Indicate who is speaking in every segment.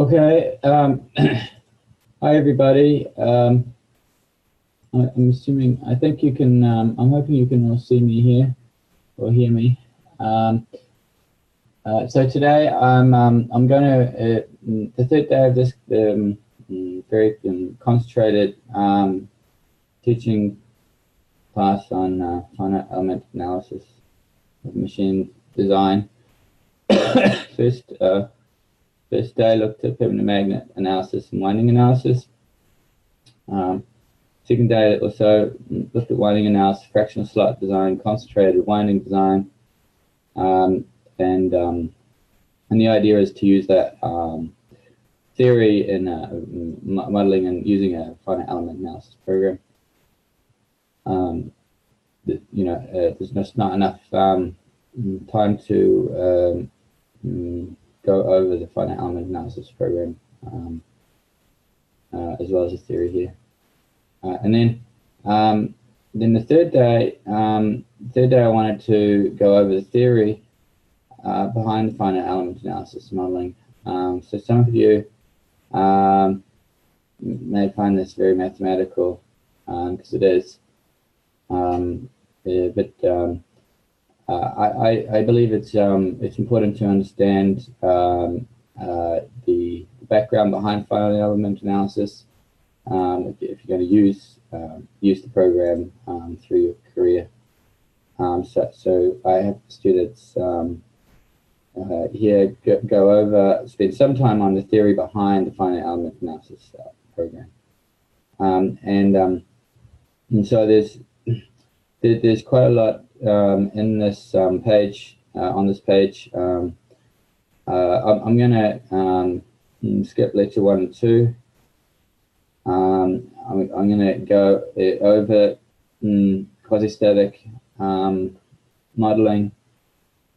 Speaker 1: Okay. Hi, everybody. I'm assuming, I think you can, I'm hoping you can all see me here or hear me. So today I'm going to, the third day of this very concentrated teaching class on finite element analysis of machine design. First day looked at permanent magnet analysis and winding analysis. Second day also looked at winding analysis, fractional slot design, concentrated winding design, and the idea is to use that theory in modeling and using a finite element analysis program. There's just not enough time to go over the finite element analysis program as well as the theory here. And then the third day I wanted to go over the theory behind the finite element analysis modeling. So some of you may find this very mathematical because it is, I believe it's important to understand the background behind finite element analysis if you're going to use the program through your career. So I have students here spend some time on the theory behind the finite element analysis program, and so there's quite a lot in this page. On this page, I'm going to skip lecture 1 and 2. I'm going to go over quasi-static modeling,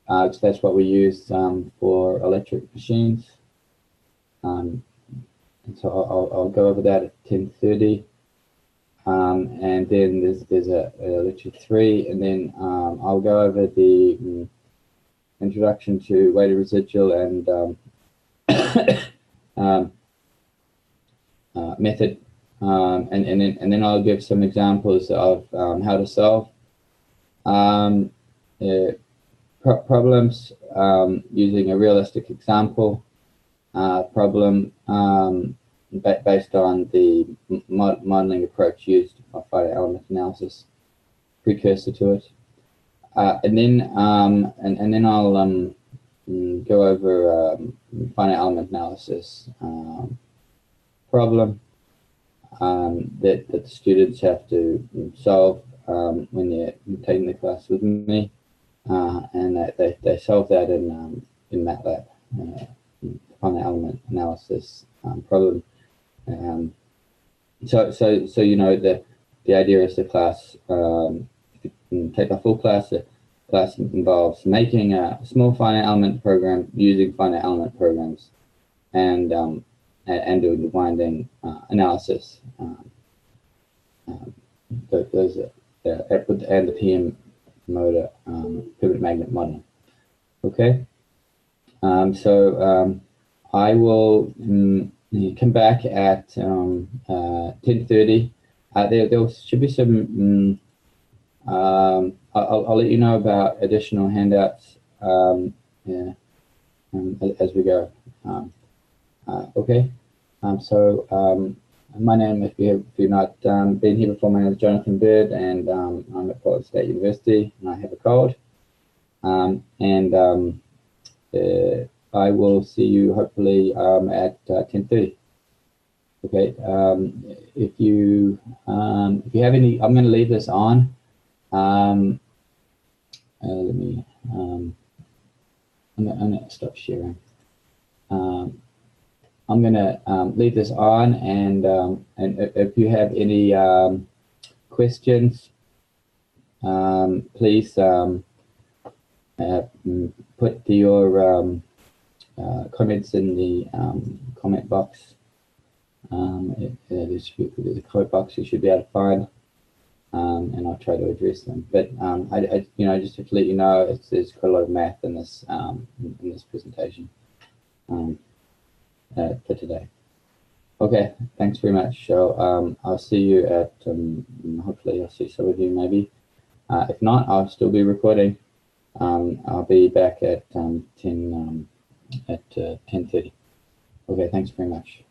Speaker 1: because that's what we use for electric machines. And so I'll go over that at 10:30. And then there's a lecture 3, and then I'll go over the introduction to weighted residual and method, and then I'll give some examples of how to solve problems using a realistic example problem based on the modeling approach used for finite element analysis, precursor to it, and then I'll go over finite element analysis problem that the students have to solve when they're taking the class with me, and they solve that in MATLAB, finite element analysis problem. So you know the idea is the class. If you take a full class, the class involves making a small finite element program using finite element programs, and doing the winding analysis. Those are and the PM motor pivot magnet modeling. Okay. So I will come back at 10:30. There should be some. I'll let you know about additional handouts as we go. Okay. My name, if you've not been here before, my name is Jonathan Bird, and I'm at Portland State University, and I have a cold. I will see you hopefully at 10:30. Okay. If you have any, I'm going to leave this on. I'm going to stop sharing. I'm going to leave this on, and if you have any questions, please put your comments in the comment box. There's a comment box you should be able to find, and I'll try to address them. But I just have to let you know there's quite a lot of math in this presentation. for today. Okay, thanks very much. So I'll see you at, hopefully I'll see some of you maybe. If not, I'll still be recording. I'll be back at 10:30. Okay, thanks very much.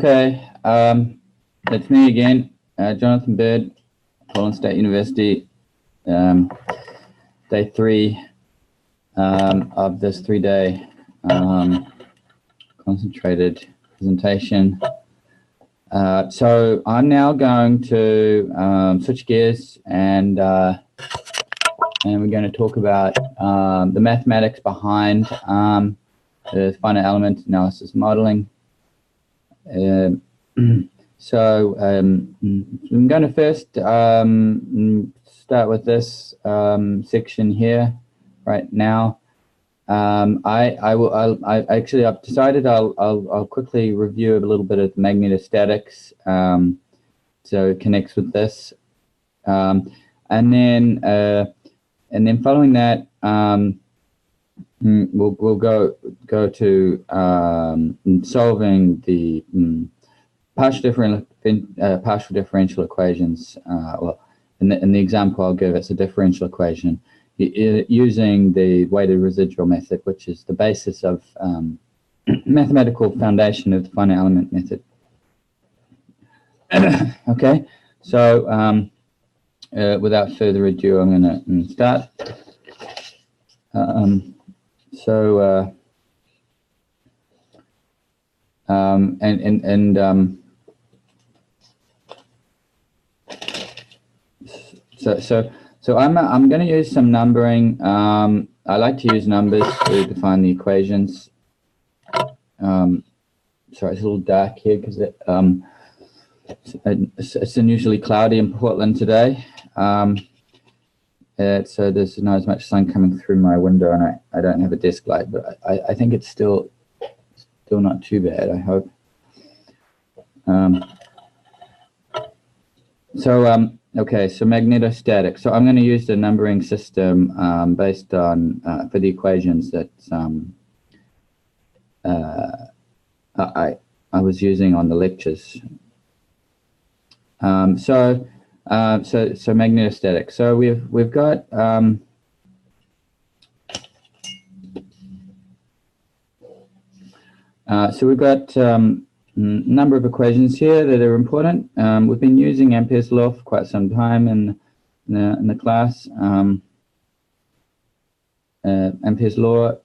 Speaker 1: Okay, it's me again, Jonathan Bird, Collins State University, day 3 of this 3-day concentrated presentation. So I'm now going to switch gears and we're going to talk about the mathematics behind the finite element analysis modeling. So I'm going to first start with this section here right now. I've decided I'll quickly review a little bit of magnetostatics, so it connects with this, and then following that, we'll go to solving the partial differential equations. Well, in the example I'll give, it's a differential equation using the weighted residual method, which is the basis of mathematical foundation of the finite element method. Okay, so without further ado, I'm going to start. So I'm going to use some numbering. I like to use numbers to define the equations. Sorry, it's a little dark here because it's unusually cloudy in Portland today. So there's not as much sun coming through my window, and I don't have a desk light, but I think it's still not too bad, I hope. Okay, so magnetostatics. So I'm going to use the numbering system based on for the equations that I was using on the lectures. So magnetostatics. So we've got number of equations here that are important. We've been using Ampere's law for quite some time in the class. Ampere's law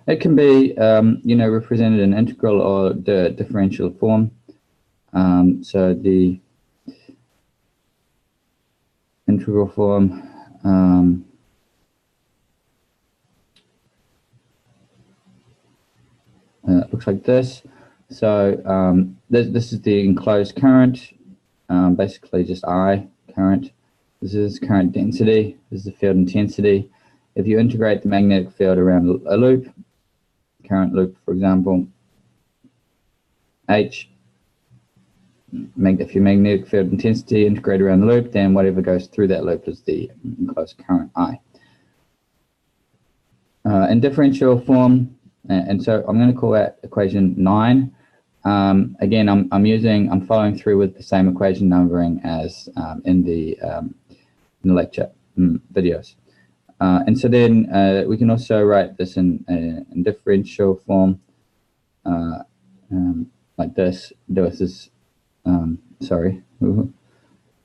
Speaker 1: it can be represented in integral or the differential form. So the integral form looks like this. So this is the enclosed current, basically just I current. This is current density. This is the field intensity. If you integrate the magnetic field around a loop, current loop, for example, H, if your magnetic field intensity integrate around the loop, then whatever goes through that loop is the enclosed current I. In differential form, and so I'm going to call that equation 9. Again, I'm following through with the same equation numbering as in the lecture videos. And so then we can also write this in differential form like this. This is sorry,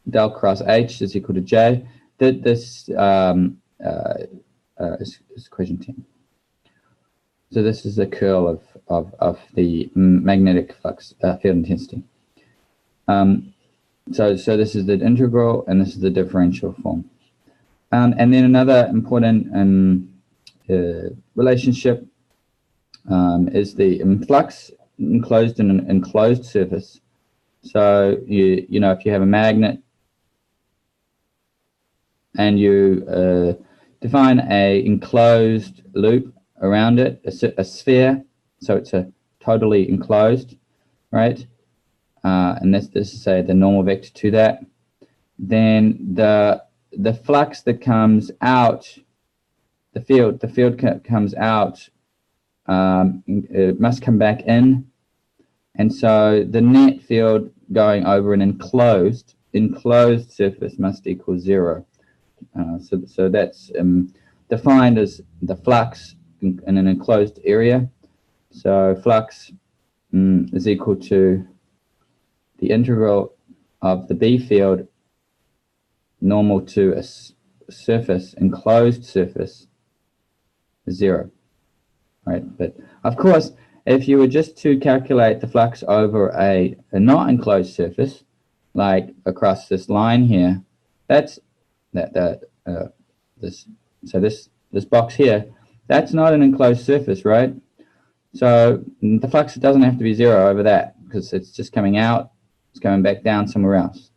Speaker 1: del cross H is equal to J. This is equation 10. So this is the curl of the magnetic flux field intensity. So this is the integral, and this is the differential form. And then another important relationship is the flux enclosed in an enclosed surface. So you know if you have a magnet and you define a enclosed loop around it, a sphere, so it's a totally enclosed, right? And this is say the normal vector to that. Then the flux that comes out, the field comes out, it must come back in, and so the net field going over an enclosed surface must equal 0. So that's defined as the flux in an enclosed area. So flux is equal to the integral of the B field normal to a surface, enclosed surface, 0. Right? But of course, if you were just to calculate the flux over a not enclosed surface, like across this line here, that's this box here, that's not an enclosed surface, right? So the flux doesn't have to be 0 over that, because it's just coming out, it's going back down somewhere else.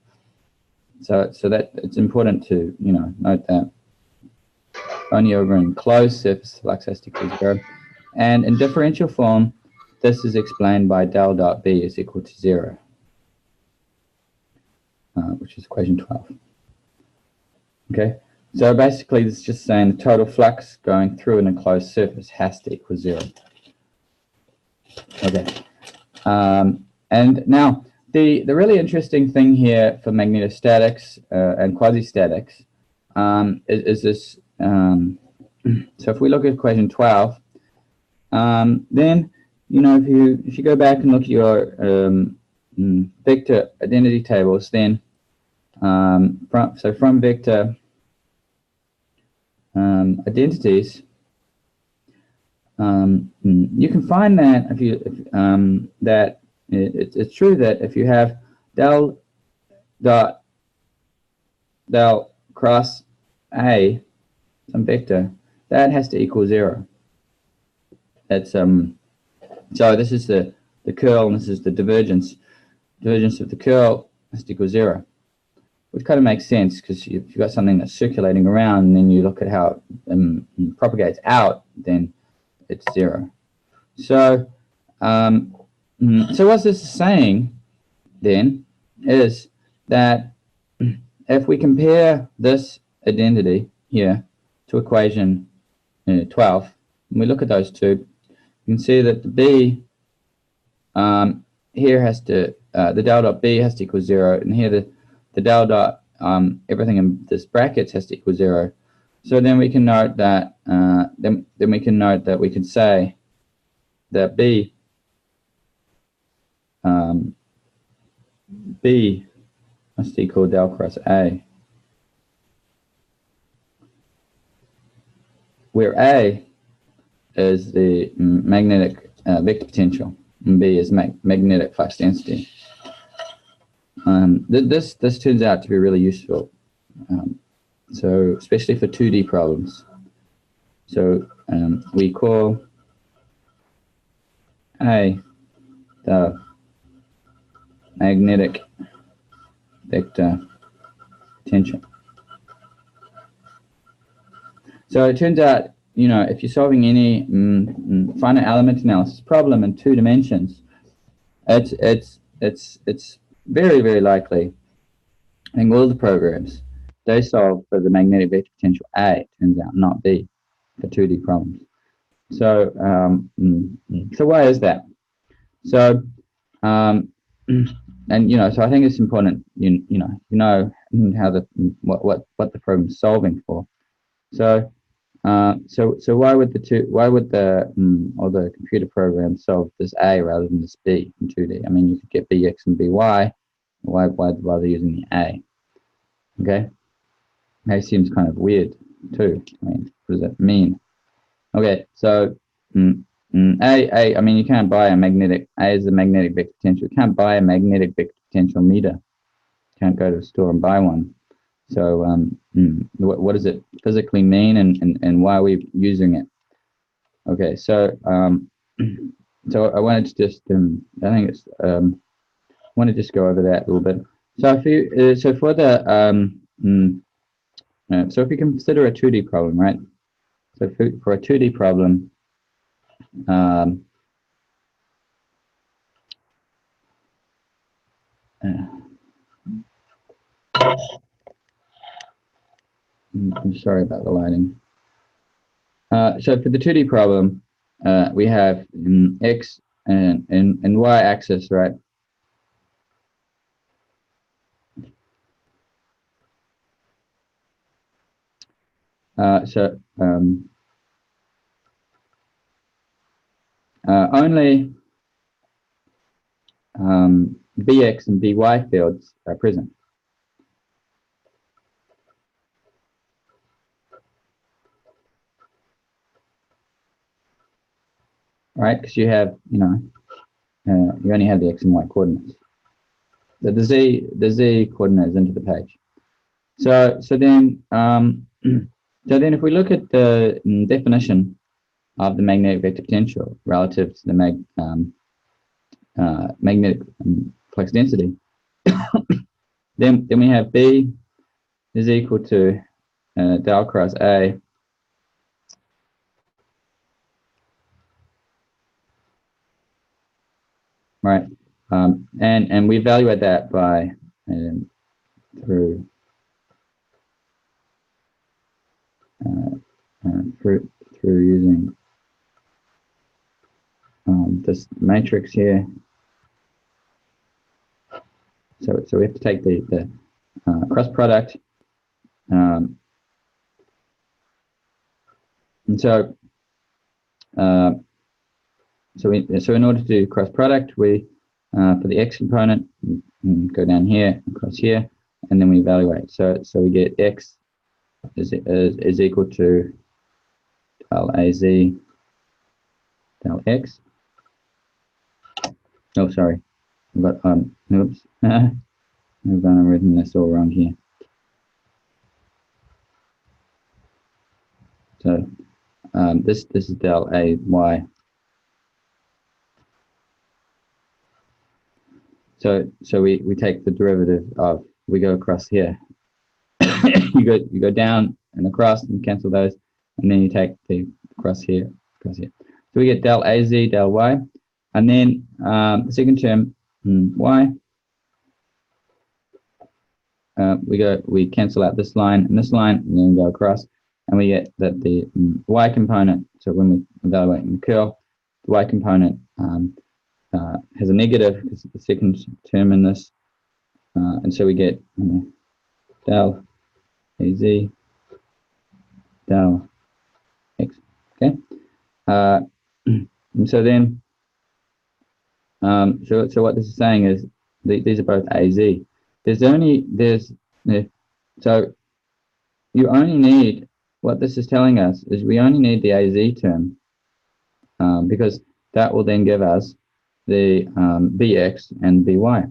Speaker 1: So that it's important to note that only over an enclosed surface flux has to equal 0. And in differential form, this is explained by del dot B is equal to 0, which is equation 12. Okay, so basically this is just saying the total flux going through an enclosed surface has to equal 0. Okay, and now the really interesting thing here for magnetostatics and quasi-statics is this. So if we look at equation 12, then if you go back and look at your vector identity tables, then from vector identities, you can find that it's true that if you have del cross A, some vector, that has to equal 0. That's so this is the curl and this is the divergence. Divergence of the curl has to equal 0, which kind of makes sense, because if you've got something that's circulating around and then you look at how it propagates out, then it's 0. So so what this is saying then is that if we compare this identity here to equation 12, and we look at those two, you can see that the B here has to, the del dot B has to equal 0, and here the del dot everything in this brackets has to equal 0. So then we can note that then we can note that we can say that B must equal del cross A, where A is the magnetic vector potential and B is magnetic flux density. This turns out to be really useful, so especially for 2D problems. So we call A the magnetic vector potential. So it turns out, if you're solving any finite element analysis problem in 2 dimensions, it's very, very likely, I think all the programs, they solve for the magnetic vector potential A, it turns out, not B, for 2D problems. So so why is that? So and so I think it's important you know how what the program is solving for. So so why would all the computer programs solve this A rather than this B in 2D? I mean, you could get Bx and By. Why bother using the A? Okay, A seems kind of weird too. I mean, what does that mean? Okay, so I mean, you can't buy a magnetic. A is the magnetic vector potential. You can't buy a magnetic vector potential meter. You can't go to a store and buy one. So what does it physically mean, and why are we using it? Okay, so so I wanted to just I think it's I want to just go over that a little bit. So if you so for the so if you consider a 2D problem, right? So for a 2D problem, I'm sorry about the lighting. So for the 2D problem, we have x and y axis, right? only Bx and By fields are present. Right, because you have, you only have the x and y coordinates. The z coordinate is into the page. So then if we look at the definition of the magnetic vector potential relative to the magnetic flux density, then we have B is equal to del cross A right, and we evaluate that by through using this matrix here. So we have to take the cross product, and so in order to do cross product, we for the x component go down here, across here, and then we evaluate. So we get x is equal to del az del x. Oh, sorry, but oops, I've written this all wrong here. So this is del a y. So we take the derivative of, we go across here. you go down and across and cancel those, and then you take the across here. So we get del az del y, and then the second term y. We cancel out this line and this line, and then go across, and we get that the y component. So when we evaluate the curl, the y component has a negative because it's the second term in this, and so we get del az del x. Okay, and so then so what this is saying is these are both az. So you only need, what this is telling us is we only need the az term, because that will then give us the bx and by.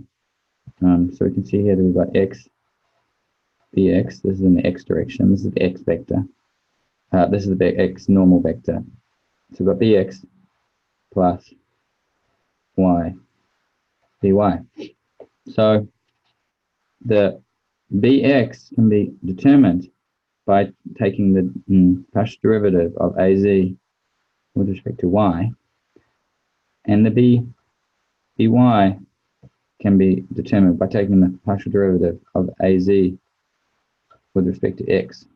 Speaker 1: So we can see here that we've got x, bx. This is in the x direction. This is the x vector. This is the x normal vector. So we've got bx plus y, by. So the bx can be determined by taking the partial derivative of az with respect to y, and the by can be determined by taking the partial derivative of az with respect to x.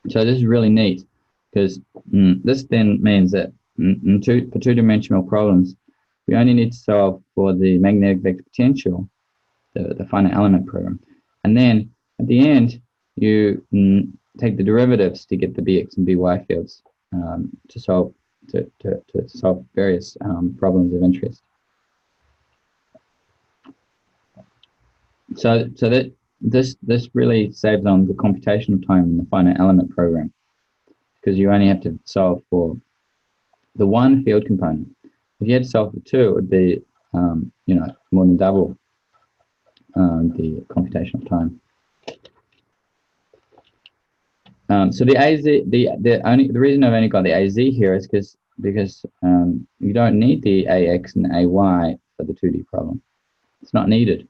Speaker 1: So this is really neat, because this then means that for two-dimensional problems, we only need to solve for the magnetic vector potential, the finite element program, and then at the end you take the derivatives to get the bx and by fields to solve various problems of interest. So that this really saves on the computational time in the finite element program, because you only have to solve for the one field component. If you had to solve for two, it would be more than double the computational time. So the az, the reason I've only got the az here is because you don't need the ax and ay for the 2D problem. It's not needed.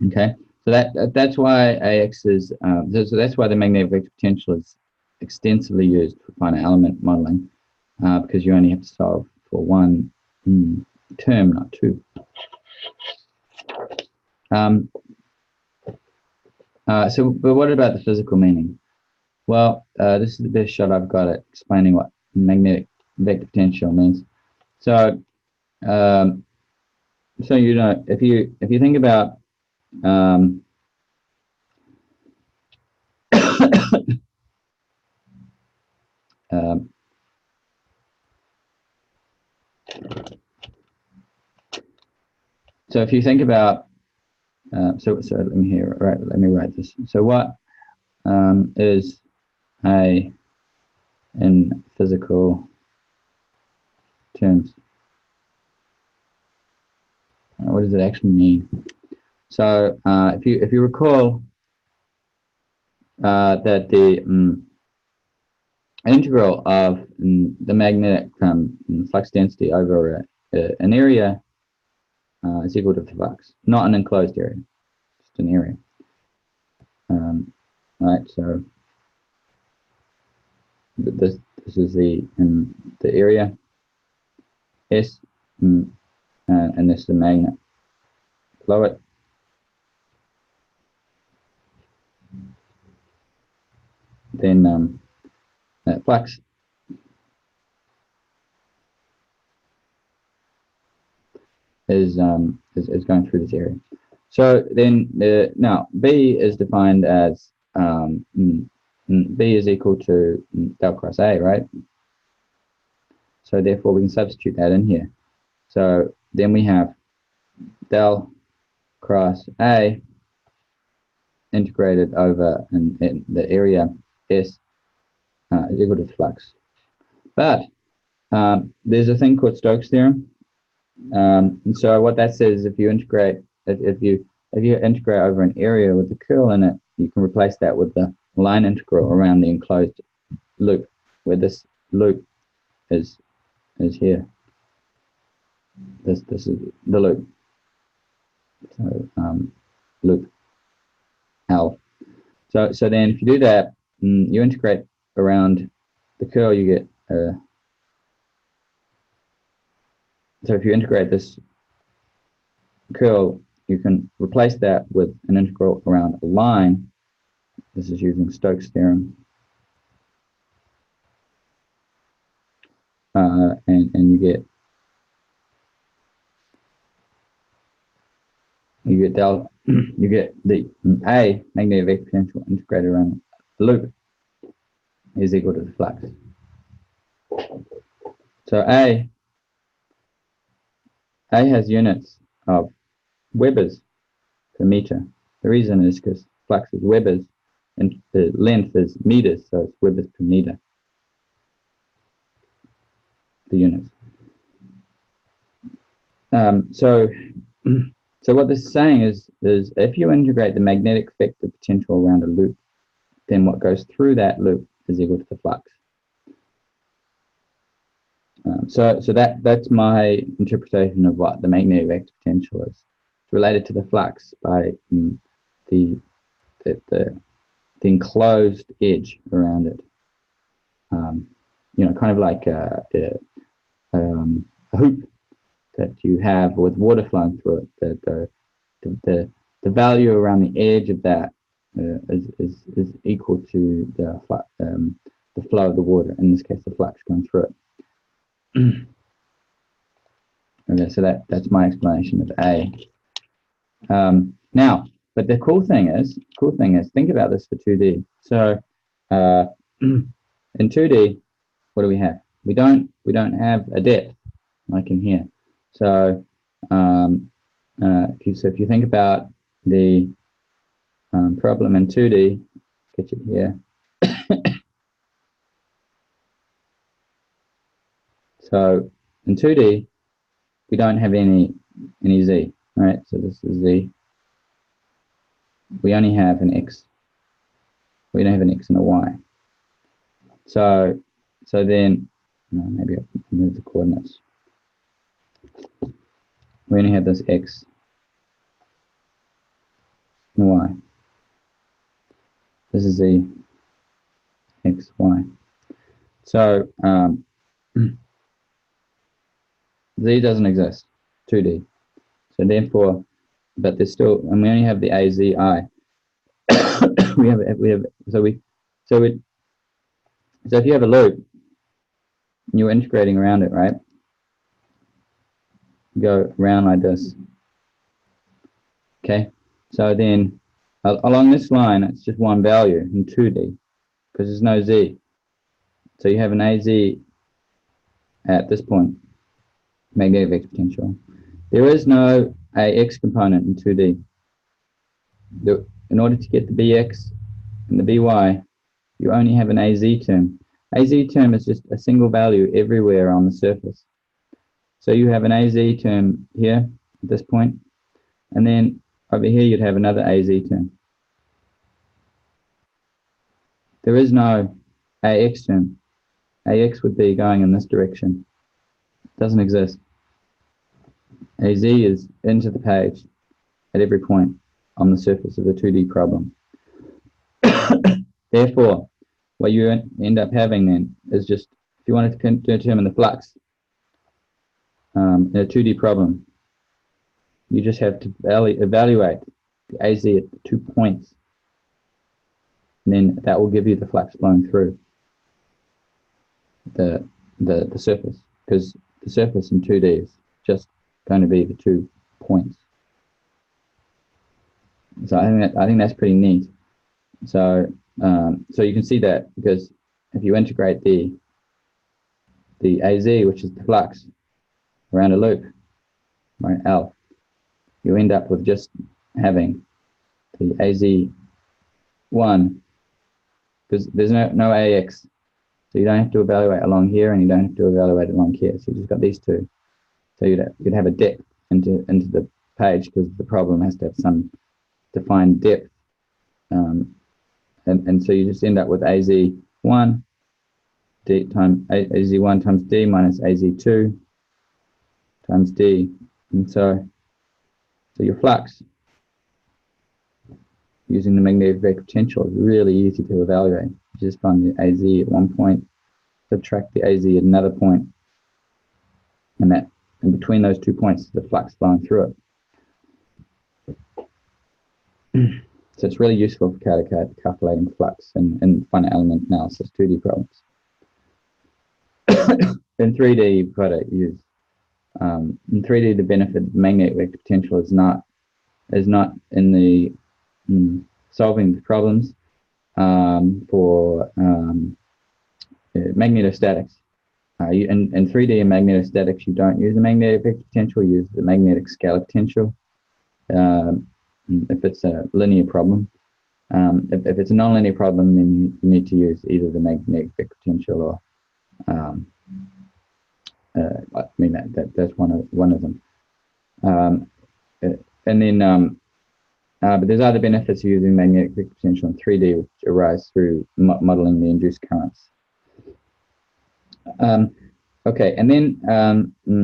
Speaker 1: Okay, so that's why ax is so that's why the magnetic vector potential is extensively used for finite element modeling, because you only have to solve for one term, not two. But what about the physical meaning? Well, this is the best shot I've got at explaining what magnetic vector potential means. So, if you think about
Speaker 2: um, so if you think about, so let me let me write this. So what is A in physical terms? What does it actually mean? So if you recall that the integral of the magnetic flux density over an area is equal to the flux, not an enclosed area, just an area. Right, so this is the area S, and this is the magnet. Flow it. Then flux is going through this area. So then now B is defined as B is equal to del cross A, right? So therefore we can substitute that in here. So then we have del cross A integrated over in the area S is equal to the flux. But there's a thing called Stokes theorem. And so what that says is if you integrate if you integrate over an area with the curl in it, you can replace that with the line integral around the enclosed loop, where this loop is here. This is the loop. So loop L. So then if you do that, you integrate around the curl, you get so if you integrate this curl, you can replace that with an integral around a line. This is using Stokes theorem. And you get del you get the A magnetic vector potential integrated around the loop is equal to the flux. So A has units of Webers per meter. The reason is because flux is Webers and the length is meters, so it's Webers per meter. The units. So what this is saying is if you integrate the magnetic vector potential around a loop, then what goes through that loop is equal to the flux. So that's my interpretation of what the magnetic vector potential is. It's related to the flux by the enclosed edge around it. You know, kind of like a hoop that you have with water flowing through it. The value around the edge of that is equal to the flow of the water. In this case, the flux going through it. Okay, so that's my explanation of A. Now, but the cool thing is, think about this for 2D. So in 2D, what do we have? We don't have a depth like in here. So if you think about the problem in 2D, sketch it here. So in 2D, we don't have any z, right? So this is z. We only have an x. We don't have an x and a y. So then, maybe I'll move the coordinates. We only have this x and y. This is z, x, y. So z doesn't exist, 2D. So therefore, but there's still, and we only have the a, z, I. So if you have a loop, and you're integrating around it, right? Go around like this. Okay, so then Along this line, it's just one value in 2D because there's no Z. So you have an AZ at this point, magnetic vector potential. There is no AX component in 2D. In order to get the BX and the BY, you only have an AZ term. AZ term is just a single value everywhere on the surface. So you have an AZ term here at this point, and then over here you'd have another AZ term. There is no AX term. AX would be going in this direction. It doesn't exist. AZ is into the page at every point on the surface of the 2D problem. Therefore, what you end up having then is just, if you wanted to determine the flux in a 2D problem, you just have to evaluate the AZ at the 2 points, and then that will give you the flux flowing through the surface, because the surface in 2D is just going to be the 2 points. So I think that's pretty neat. So so you can see that, because if you integrate the AZ, which is the flux, around a loop, right, L, you end up with just having the AZ1, because there's no AX. So you don't have to evaluate along here, and you don't have to evaluate along here. So you just got these two. So you'd have a depth into the page, because the problem has to have some defined depth. And so you just end up with AZ1 D times AZ1 times D minus AZ2 times D. And so your flux using the magnetic vector potential is really easy to evaluate. You just find the AZ at one point, subtract the AZ at another point, and between those 2 points, the flux flowing through it. So it's really useful for calculating flux in finite element analysis, 2D problems. In 3D, you've got to use, in 3D, the benefit of magnetic vector potential is not in the solving the problems for magnetostatics. In 3D and magnetostatics, you don't use the magnetic vector potential, you use the magnetic scalar potential. If it's a linear problem. If it's a nonlinear problem, then you need to use either the magnetic vector potential or, I mean, that's one of them. And then, but there's other benefits of using magnetic vector potential in 3D, which arise through modeling the induced currents. Okay, and then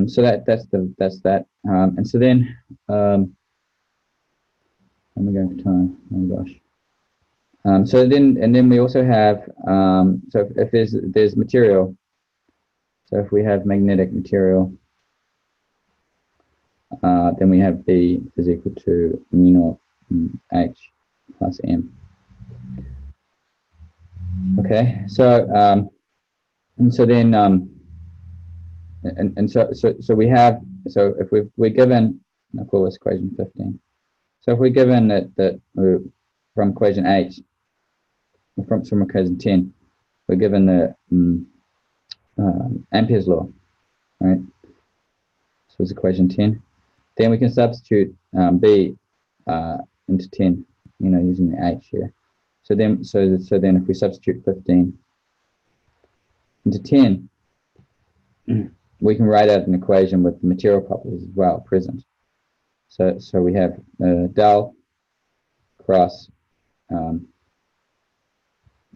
Speaker 2: so that's that. And so then. I'm going for time. Oh gosh. So then we also have so if there's material. So if we have magnetic material, then we have B is equal to mu naught H plus M. Okay. So and so then so we have, so if we're given, I'll call this equation 15. So if we're given that from equation 8, from equation 10, we're given the Ampere's law, right? So it's equation 10. Then we can substitute B into 10, using the H here. So then if we substitute 15 into 10, we can write out an equation with the material properties as well present. So we have del cross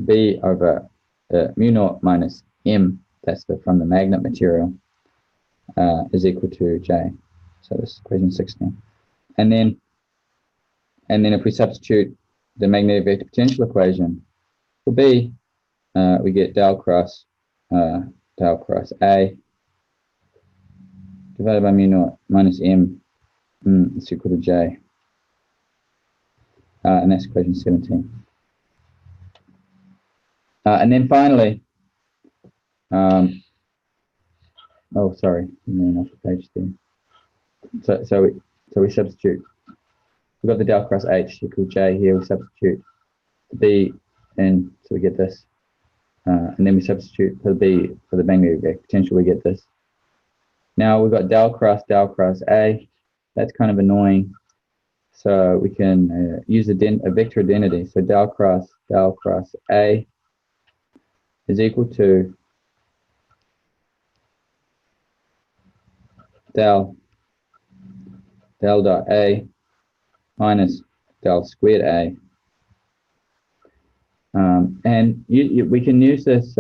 Speaker 2: B over mu naught minus M, that's from the magnet material, is equal to J. So this is equation 16. And then if we substitute the magnetic vector potential equation for B, we get del cross A divided by mu naught minus M. It's equal to J, and that's equation 17. And then finally, oh sorry, off the page there. So we substitute we've got the del cross H equals J here. We substitute the B in, so we get this. And then we substitute for the B for the magnetic potential, we get this. Now we've got del cross A. That's kind of annoying. So we can use a vector identity. So del cross A is equal to del dot A minus del squared A. And we can use this,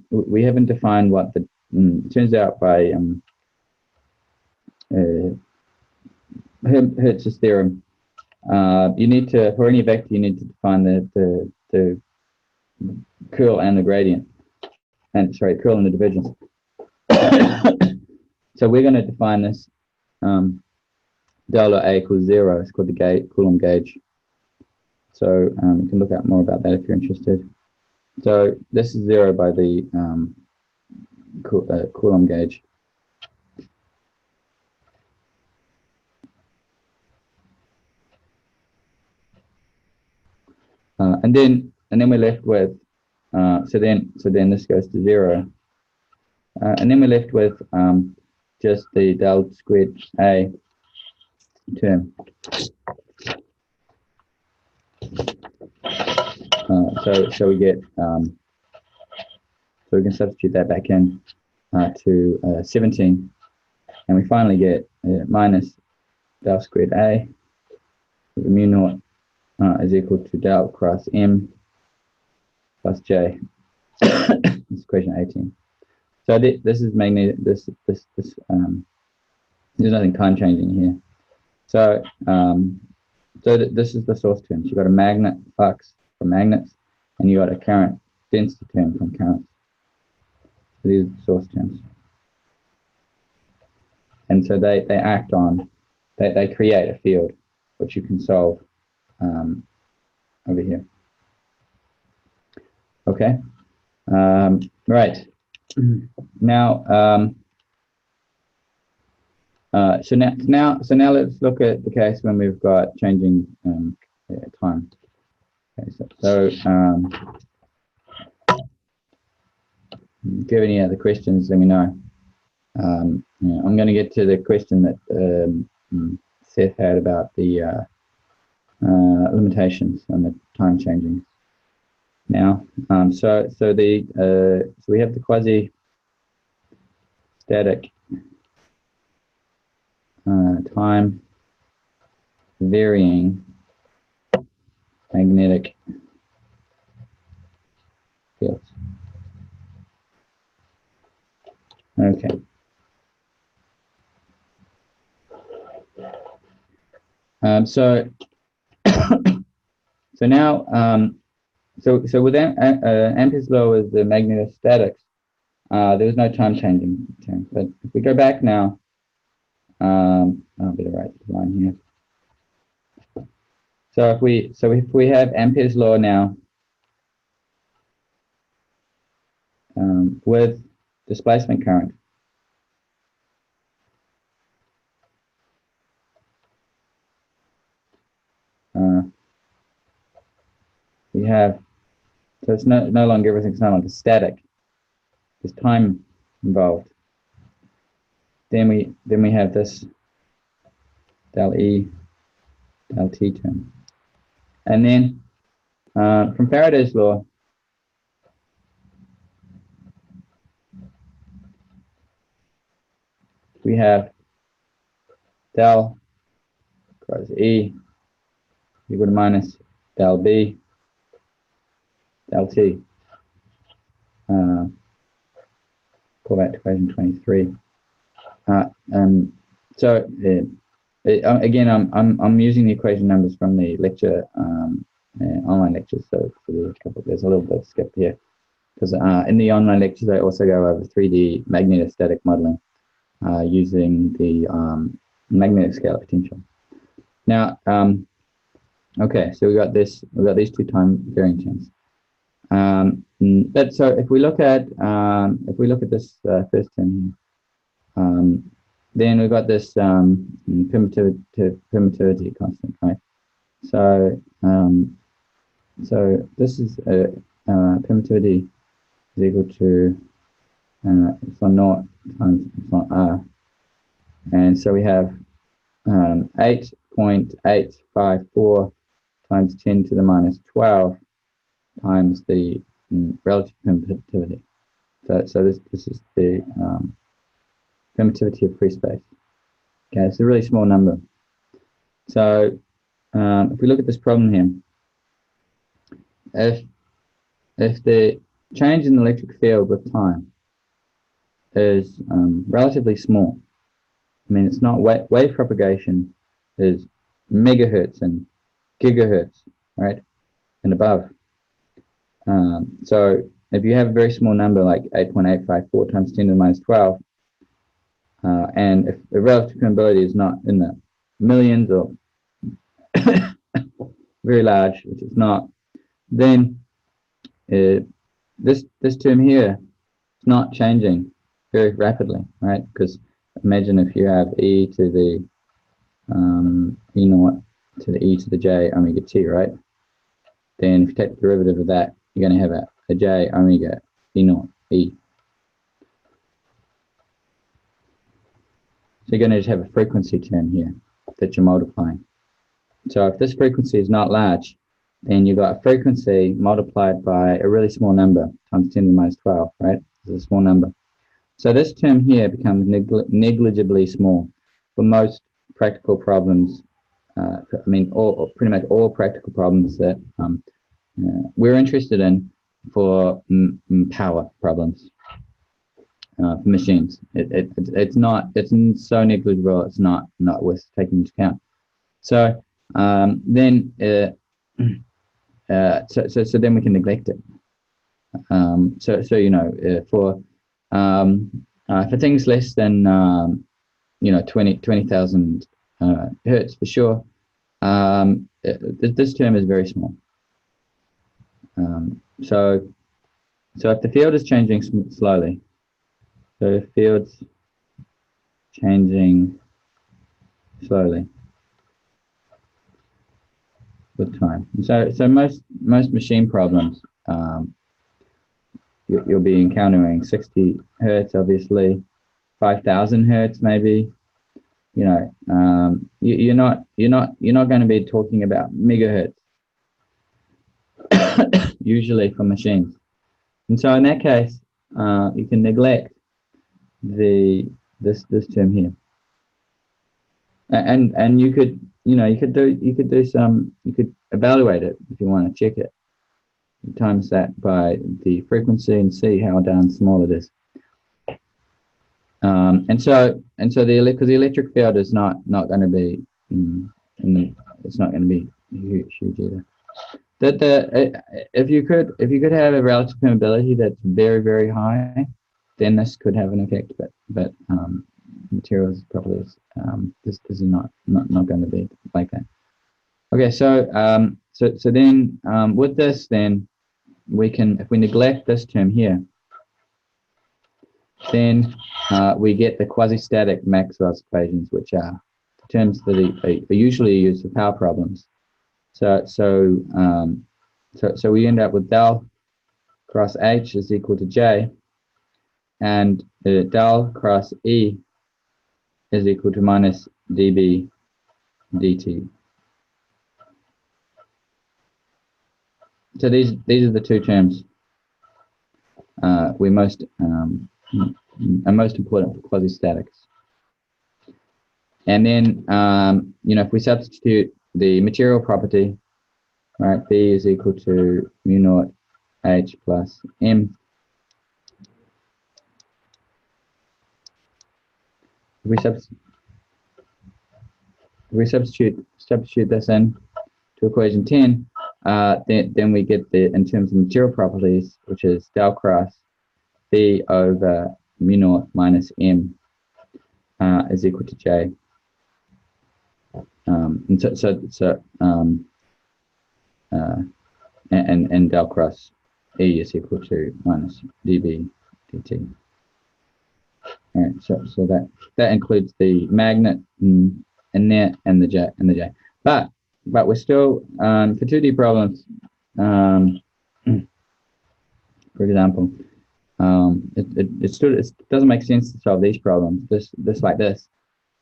Speaker 2: we haven't defined what the, it turns out by Hertz's theorem, you need to, for any vector, you need to define the curl and the gradient, and sorry, curl and the divergence. So we're going to define this del dot A equals 0. It's called the Coulomb gauge. So you can look out more about that if you're interested. So this is 0 by the Coulomb gauge. And then we're left with so then this goes to 0, and then we're left with just the del squared A term. So we get so we can substitute that back in to 17, and we finally get minus del squared A mu naught is equal to del cross M plus J. This equation 18. So this is magnetic. There's nothing time changing here. So this is the source terms. You've got a magnet flux from magnets, and you got a current density term from currents. So these are the source terms. And so they act on, they create a field which you can solve over here. Okay. Right. Now, so now let's look at the case when we've got changing time. Okay, so if you have any other questions, let me know. I'm going to get to the question that Seth had about the limitations and the time changing. Now, so we have the quasi-static time varying magnetic fields. Okay. So now, so with Ampere's law with the magnetostatics, there was no time changing term. But if we go back now, I'll better write the line here. So if we have Ampere's law now with displacement current, we have, so it's no longer, everything's no longer static. There's time involved. Then we have this del E, del T term. And then from Faraday's law, we have del cross E equal to minus del B del T. Call that equation 23. So again, I'm using the equation numbers from the lecture, online lectures. So for the couple, there's a little bit of skip here because in the online lectures I also go over 3D magnetostatic modeling using the magnetic scalar potential. Now, okay, so we got these two time varying terms. But so if we look at this first term here, then we've got this permittivity constant, right? So this is permittivity is equal to epsilon naught times epsilon r, and so we have 8.854 times 10 to the minus 12 times the relative permittivity. So this is the permittivity of free space. Okay, it's a really small number. So if we look at this problem here, if the change in the electric field with time is relatively small, I mean, it's not wave propagation is megahertz and gigahertz, right, and above. So if you have a very small number like 8.854 times 10 to the minus 12, and if the relative permeability is not in the millions or very large, which is not, then this term here is not changing very rapidly, right? Because imagine if you have e to the e naught to the e to the j omega t, right? Then if you take the derivative of that, you're going to have a j omega e naught e. So you're going to just have a frequency term here that you're multiplying. So if this frequency is not large, then you've got a frequency multiplied by a really small number times 10 to the minus 12, right? It's a small number. So this term here becomes negligibly small for most practical problems. I mean, pretty much all practical problems that we're interested in for power problems for machines. It's so negligible. It's not worth taking into account. So then then we can neglect it. So you know, for things less than 20,000 hertz for sure, this term is very small. So if the field is changing slowly, so the field's changing slowly with time. So most machine problems, you'll be encountering 60 hertz, obviously, 5,000 hertz, maybe. You know, you're not going to be talking about megahertz usually for machines. And so in that case, you can neglect this term here. And you could evaluate it if you want to check it. You times that by the frequency and see how darn small it is. Because the electric field is not going to be it's not going to be huge either. If you could have a relative permeability that's very, very high, then this could have an effect. But materials properties, this is not going to be like that. Okay, so then with this, then we can, if we neglect this term here, then we get the quasi-static Maxwell's equations, which are terms that are usually used for power problems. So we end up with del cross H is equal to J, and del cross E is equal to minus dB dt. So these are the two terms we most are most important for quasi-statics. And then if we substitute the material property, right, B is equal to mu naught H plus M. If we substitute this in to equation 10, then we get in terms of material properties, which is del cross B over mu naught minus M is equal to J. And del cross E is equal to minus dB dt. All right, so that includes the magnet in there and the J. But but we're still, for 2D problems, for example, it doesn't make sense to solve these problems, this like this.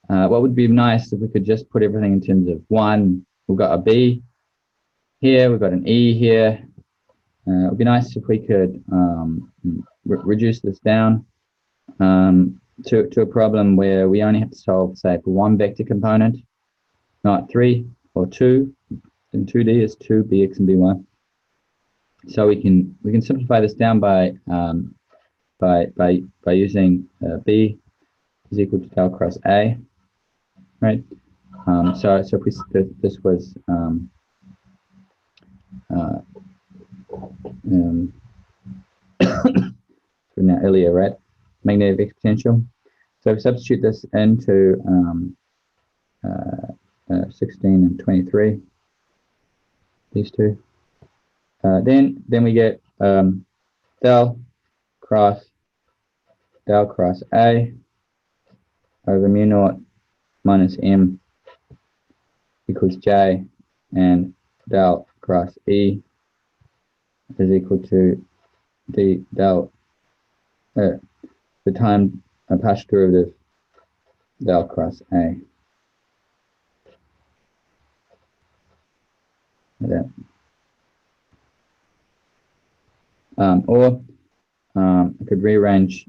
Speaker 2: What would be nice if we could just put everything in terms of one, we've got a B here, we've got an E here. It would be nice if we could reduce this down to a problem where we only have to solve, say, for one vector component, not 3 or 2. In 2D, it's 2 bx and by. So we can simplify this down by using B is equal to del cross A, right? So if this was now earlier, right? Magnetic potential. So if we substitute this into 16 and 23, these two, then we get del cross A over mu naught minus M equals J, and del cross E is equal to the time partial derivative del cross A. Like that. Or I could rearrange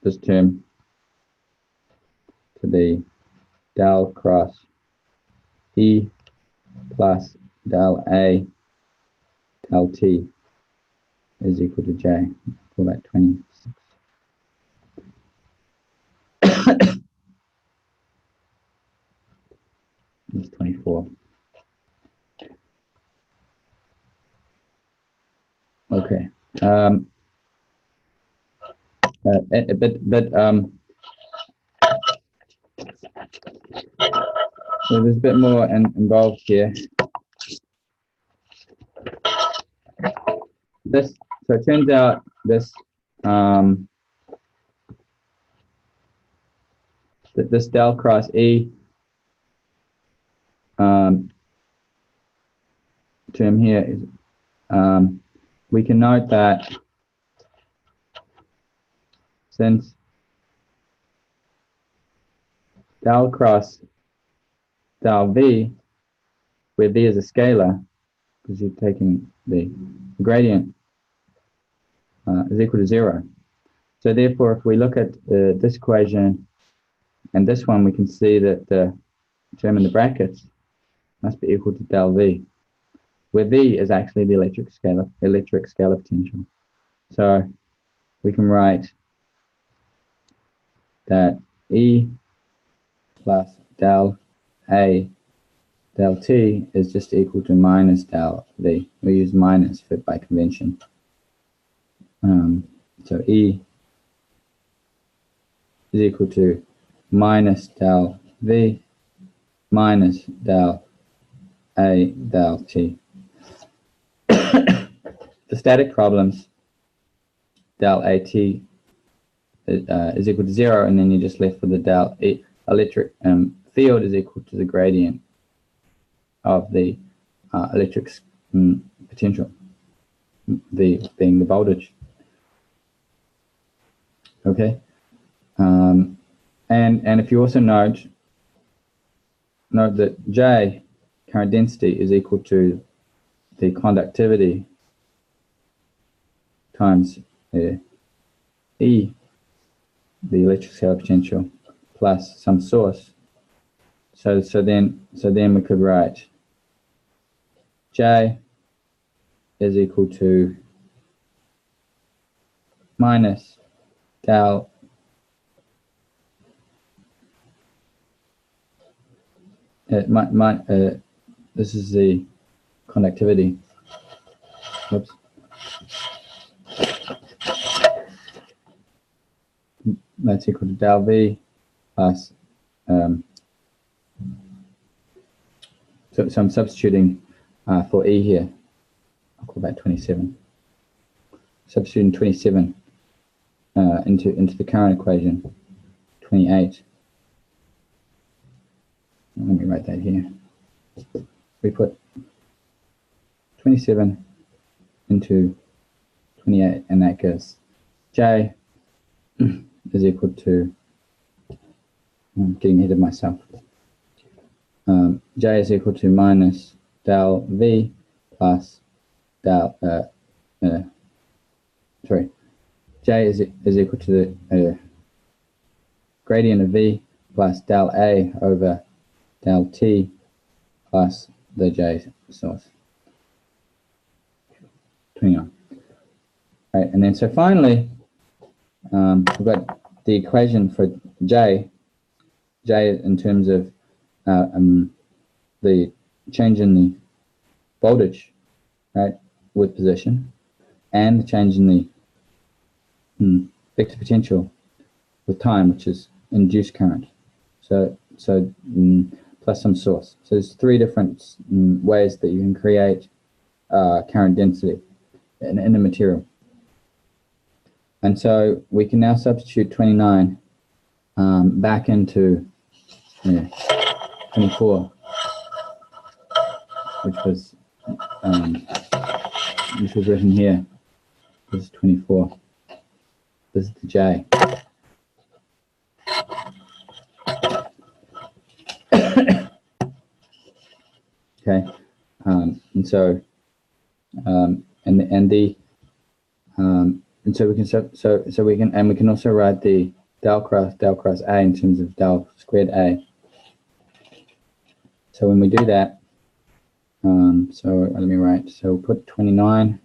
Speaker 2: this term to be del cross E plus del A del T is equal to J. Call that 26. It's 24. Okay. So there's a bit more involved here. So it turns out this this del cross E term here is we can note that since del cross del V, where V is a scalar, because you're taking the gradient, is equal to 0. So therefore, if we look at this equation and this one, we can see that the term in the brackets must be equal to del V, where V is actually the electric scalar potential. So we can write that E plus del A del T is just equal to minus del V. We use minus fit by convention. So E is equal to minus del V minus del A del T. For static problems, del AT is equal to 0, and then you're just left with the del electric field is equal to the gradient of the electric potential, V being the voltage. Okay, and if you also note that J, current density, is equal to the conductivity times E, the electric scalar potential, plus some source. So then we could write J is equal to minus del this is the conductivity. Whoops. That's equal to del V plus so I'm substituting for E here. I'll call that 27. Substituting 27 into the current equation, 28. Let me write that here. we put 27 into 28, and that gives J is equal to, I'm getting ahead of myself. J is equal to minus del V plus del, J is equal to the gradient of V plus del A over del T plus the J source. 29. Right, and then so finally, we've got the equation for J in terms of the change in the voltage, right, with position, and the change in the vector potential with time, which is induced current. So plus some source. So there's three different ways that you can create current density in a material. And so we can now substitute 29 back into 24, which was written here. This is 24. This is the J. Okay, and so we can also write the del cross A in terms of del squared A. So when we do that, so let me write. So we'll put 29.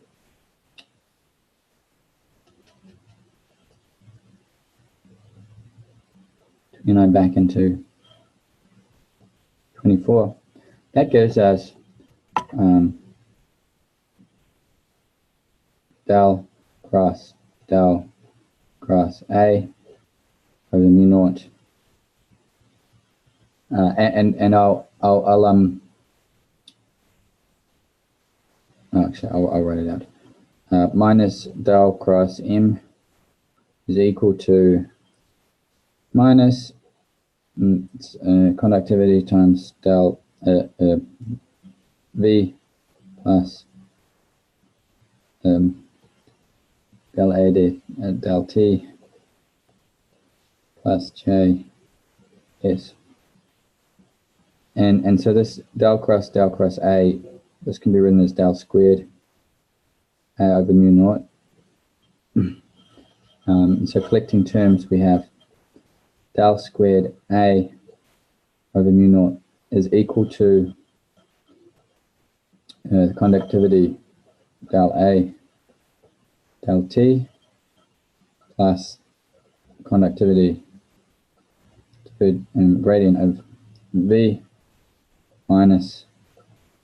Speaker 2: Back into 24. That gives us del cross A over mu naught, and I'll write it out. Minus del cross M is equal to minus conductivity times del V plus del A del T plus J S. And so this del cross A, this can be written as del squared A over mu naught. So collecting terms, we have del squared A over mu naught is equal to the conductivity del A del T plus conductivity gradient of V minus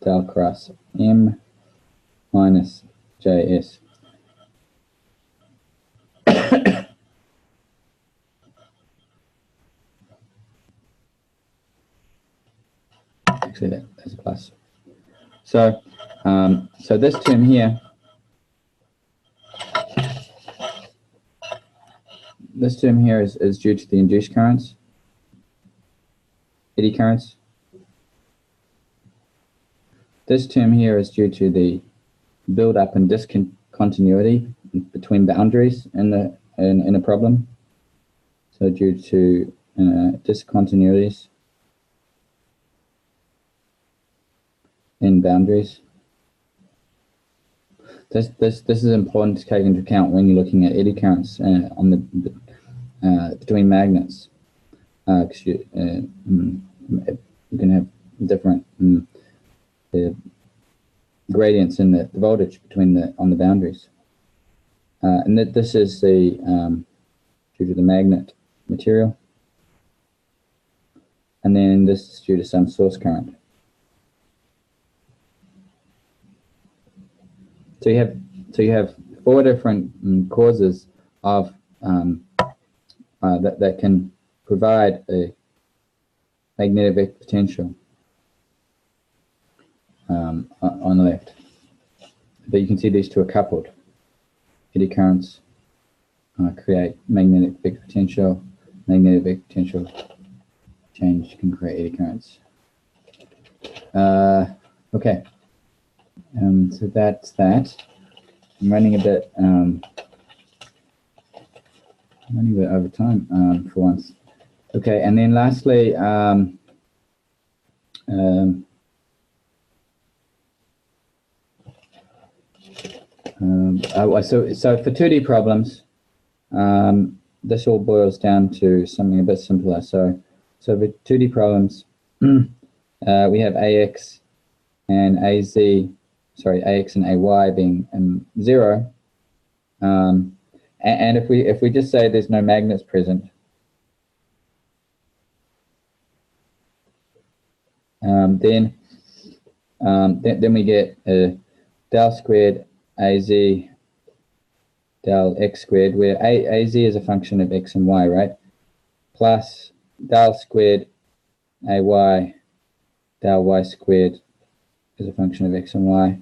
Speaker 2: del cross M minus JS. Actually, that's a plus. So, so this term here, is due to the induced currents, eddy currents. This term here is due to the build-up and discontinuity between boundaries in a problem. So due to discontinuities in boundaries. This is important to take into account when you're looking at eddy currents on the between magnets, because you can have different gradients in the voltage between on the boundaries, and this is the due to the magnet material, and then this is due to some source current. So you have four different causes of that can provide a magnetic potential on the left. But you can see these two are coupled. Eddy currents create magnetic vector potential. Magnetic vector potential change can create eddy currents. Okay. So that's that. I'm running a bit over time for once. Okay, and then lastly, so for 2D problems, this all boils down to something a bit simpler. So for 2D problems, we have AX and AZ, AX and AY being 0. And if we just say there's no magnets present, then we get del squared AZ del x squared, where AZ is a function of x and y, right? Plus del squared AY del y squared is a function of x and y.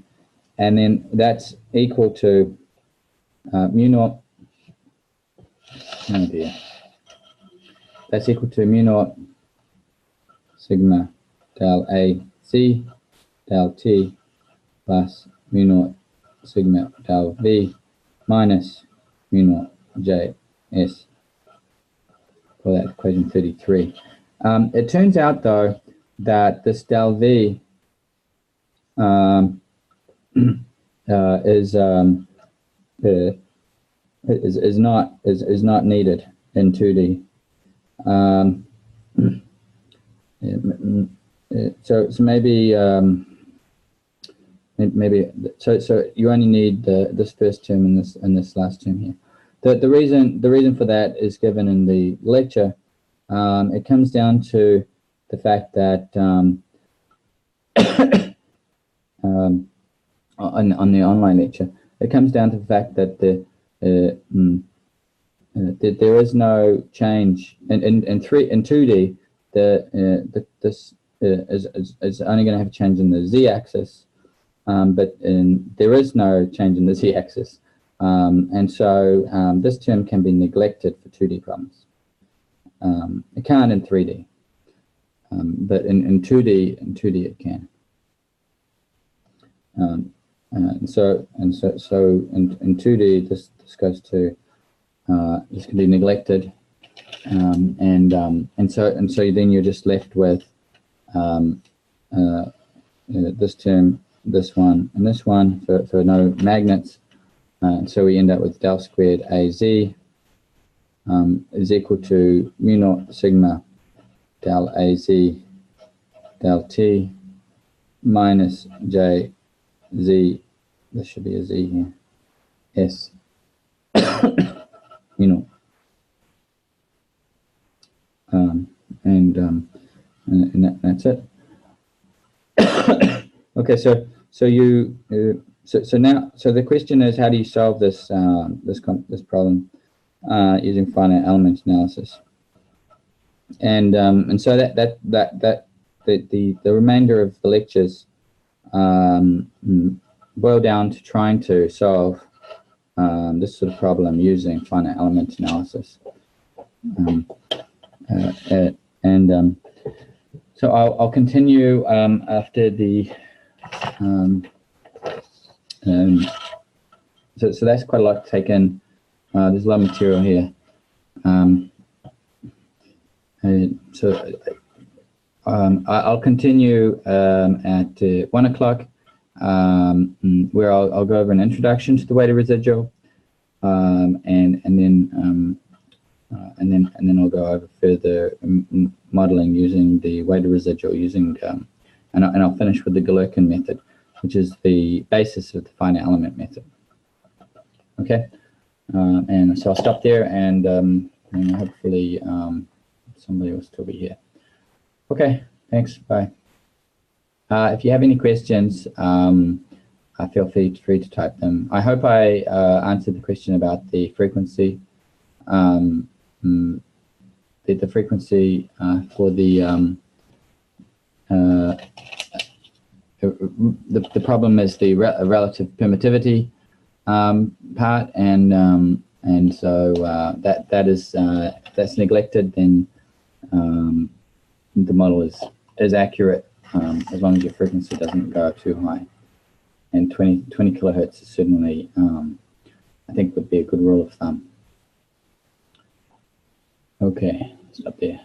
Speaker 2: And then that's equal to mu naught. Oh dear. That's equal to mu naught sigma del AC del T plus mu naught sigma del V minus mu naught JS. Call that equation 33. It turns out though that this del V is not needed in 2D. So maybe so you only need this first term and this last term here. The reason for that is given in the lecture. It comes down to the fact that on the online lecture, it comes down to the fact that there is no change in 2D. This is only going to have a change in the z-axis, but there is no change in the z-axis, and so this term can be neglected for 2D problems. It can't in 3D, but in 2D it can. So in 2D this goes to this can be neglected, and so then you're just left with this term, this one, and this one for no magnets, and so we end up with del squared AZ is equal to mu naught sigma del AZ del T minus J Z, this should be a Z here, S, mu naught. And that's it. Okay, so now the question is, how do you solve this this problem using finite element analysis? And so the remainder of the lectures boil down to trying to solve this sort of problem using finite element analysis. So I'll continue after the so that's quite a lot to take in. There's a lot of material here. I'll continue at 1 o'clock, where I'll go over an introduction to the weighted residual, and then I'll go over further modeling using the weighted residual, and I'll finish with the Galerkin method, which is the basis of the finite element method. Okay, and so I'll stop there, and hopefully somebody will still be here. Okay, thanks. Bye. If you have any questions, feel free to type them. I hope I answered the question about the frequency. The frequency for the problem is the relative permittivity part, and so that's neglected, then the model is accurate as long as your frequency doesn't go too high. And 20 kilohertz is certainly, I think, would be a good rule of thumb. Okay, stop there.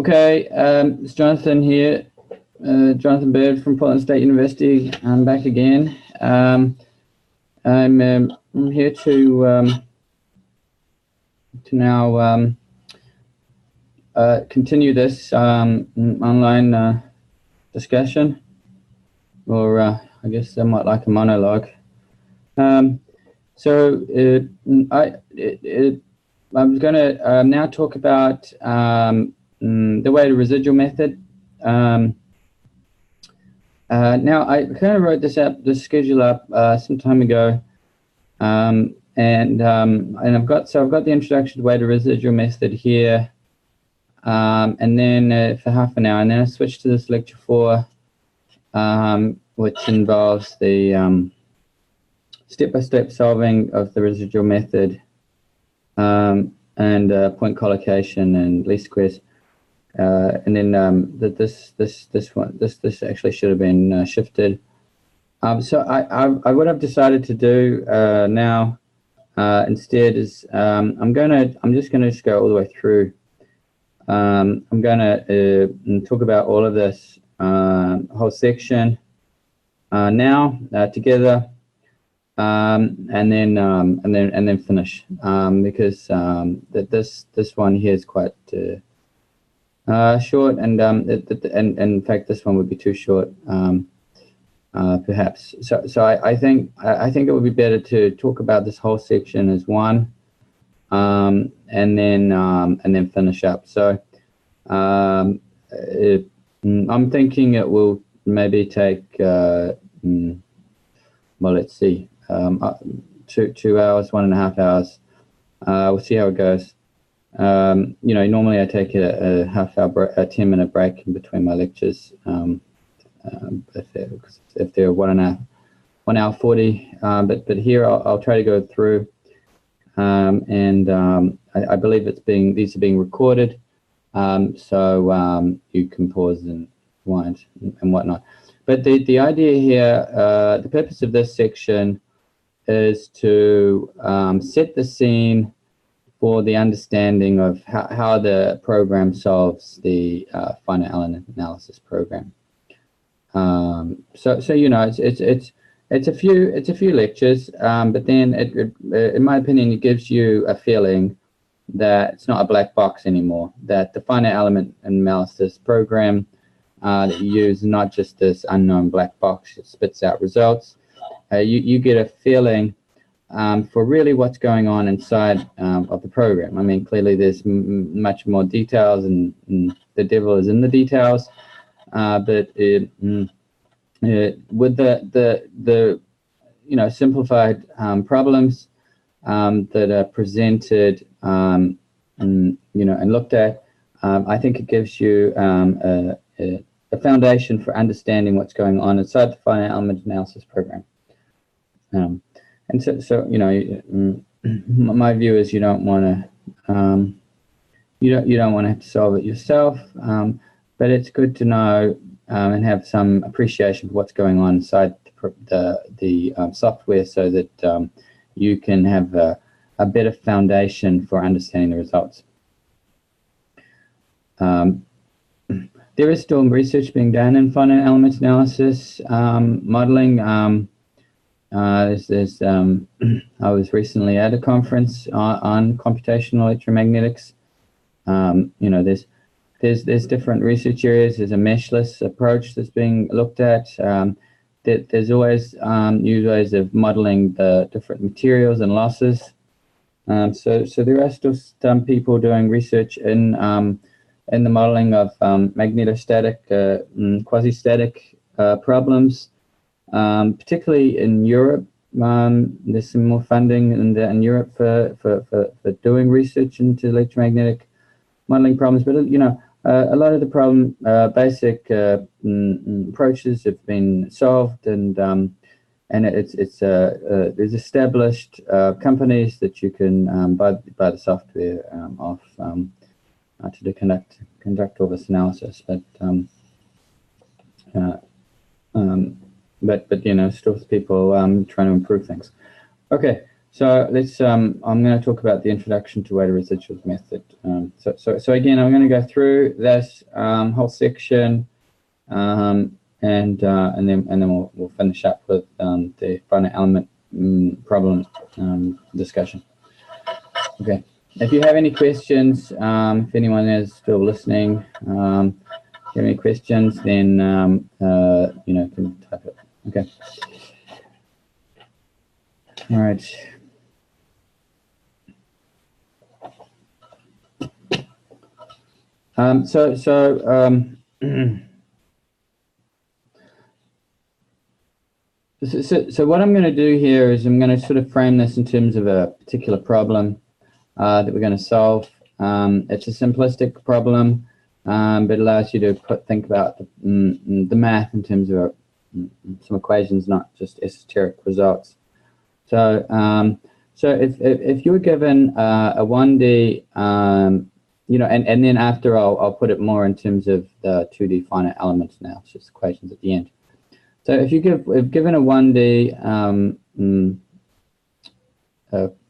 Speaker 2: Okay, it's Jonathan here, Jonathan Bird from Portland State University. I'm back again. I'm here to now continue this online discussion, or I guess somewhat like a monologue. I was going to now talk about the weighted residual method. Now, I kind of wrote this schedule up some time ago, and I've got the introduction to weighted residual method here, and then for half an hour, and then I switched to this lecture 4, which involves the step-by-step solving of the residual method, and point collocation and least squares. And then this actually should have been shifted. So I what I've decided to do now instead is I'm just gonna go all the way through. I'm gonna talk about all of this whole section now together, and then finish, because this one here is quite short, and in fact this one would be too short, perhaps. So I think it would be better to talk about this whole section as one, and then finish up. So I'm thinking it will maybe take well, let's see, 2 hours, 1.5 hours. We'll see how it goes. Normally I take a half hour break, a 10-minute break in between my lectures, if they're 1 hour 40. But here I'll try to go through, and I believe these are being recorded, so you can pause and wind and whatnot. But the idea here, the purpose of this section is to set the scene for the understanding of how the program solves the finite element analysis program. So it's a few lectures, but then in my opinion, it gives you a feeling that it's not a black box anymore. That the finite element analysis program that you use is not just this unknown black box that spits out results. You get a feeling for really what's going on inside of the program. I mean, clearly there's much more details, and the devil is in the details. But with the simplified problems that are presented, and looked at, I think it gives you a foundation for understanding what's going on inside the finite element analysis program. And so my view is you don't want to have to solve it yourself, but it's good to know and have some appreciation for what's going on inside the software, so that you can have a better foundation for understanding the results. There is still research being done in finite element analysis modeling. I was recently at a conference on computational electromagnetics. There's different research areas. There's a meshless approach that's being looked at. There's always new ways of modeling the different materials and losses. So there are still some people doing research in the modeling of magnetostatic, quasi-static problems. Particularly in Europe, there's some more funding in Europe for doing research into electromagnetic modeling problems. But a lot of the basic approaches have been solved, and there's established companies that you can buy the software off to conduct all this analysis. But still people trying to improve things. Okay, So let's. I'm going to talk about the introduction to weighted residuals method. So again, I'm going to go through this whole section, and then we'll finish up with the finite element problem discussion. Okay. If you have any questions, if anyone is still listening, if you have any questions, then you know, can type it. Okay. All right. So what I'm going to do here is I'm going to sort of frame this in terms of a particular problem that we're going to solve. It's a simplistic problem, but it allows you to think about the math in terms of some equations, not just esoteric results. So if you're given a 1D, you know, and then after I'll put it more in terms of the 2D finite elements now. It's just equations at the end. So if given a 1D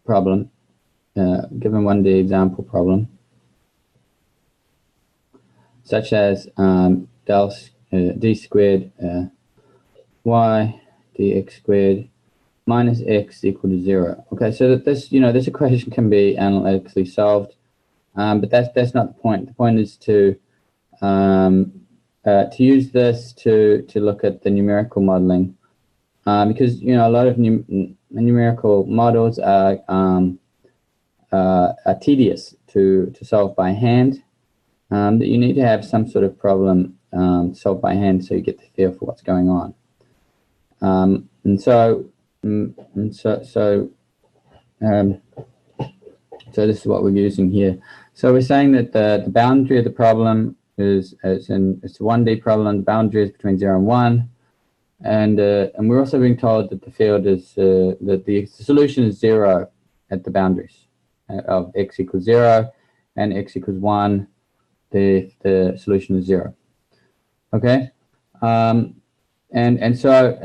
Speaker 2: problem, given 1D example problem, such as d squared y dx squared minus x equal to 0. Okay, so that this, you know, this equation can be analytically solved, but that's not the point. The point is to use this to look at the numerical modeling, because, you know, a lot of numerical models are tedious to solve by hand. That you need to have some sort of problem solved by hand so you get the feel for what's going on. So this is what we're using here. So we're saying that the boundary of the problem it's a 1D problem. The boundary is between 0 and 1, and we're also being told that the field is that the solution is 0 at the boundaries of x equals 0 and x equals 1. The solution is 0. Okay, and so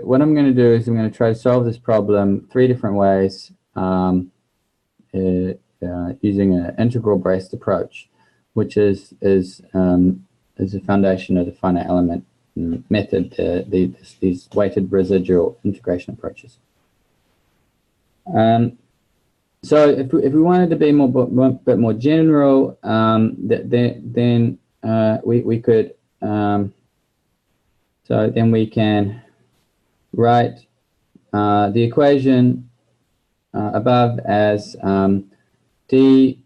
Speaker 2: what I'm going to do is I'm going to try to solve this problem 3 different ways using an integral-based approach, which is the foundation of the finite element method, these weighted residual integration approaches. So if we wanted to be bit more general, then we could so then we can write the equation above as dy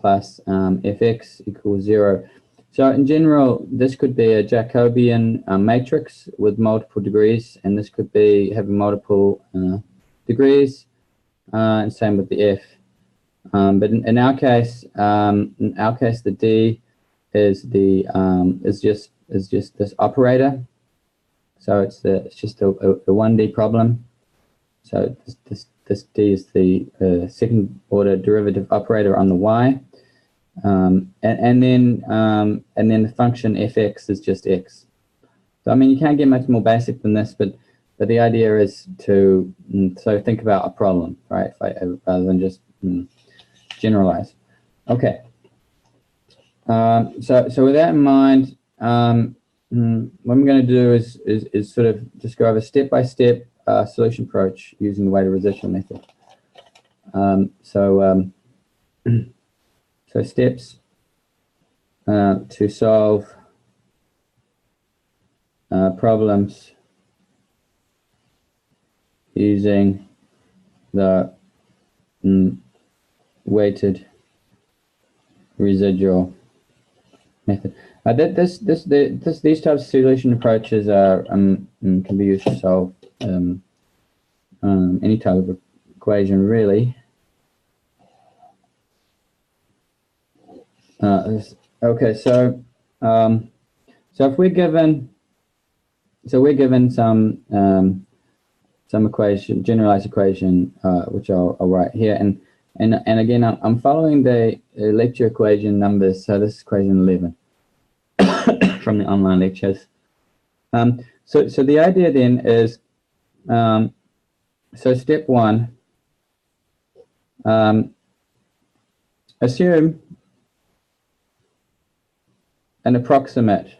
Speaker 2: plus fx equals 0. So in general, this could be a Jacobian matrix with multiple degrees, and this could be having multiple degrees, and same with the f. But in our case, the d is just this operator. So it's just a 1D problem. So this d is the second order derivative operator on the y, and then the function fx is just x. So I mean, you can't get much more basic than this, but the idea is to so think about a problem, right? Rather than just generalize. Okay. So with that in mind, what I'm going to do is sort of just go over step-by-step solution approach using the weighted residual method. So steps to solve problems using the weighted residual method. These types of solution approaches are can be used to solve any type of equation, really. Okay, so if we're given some equation, generalized equation, which I'll write here, and again I'm following the lecture equation numbers. So this is equation 11 from the online lectures. So the idea then is So step one, assume an approximate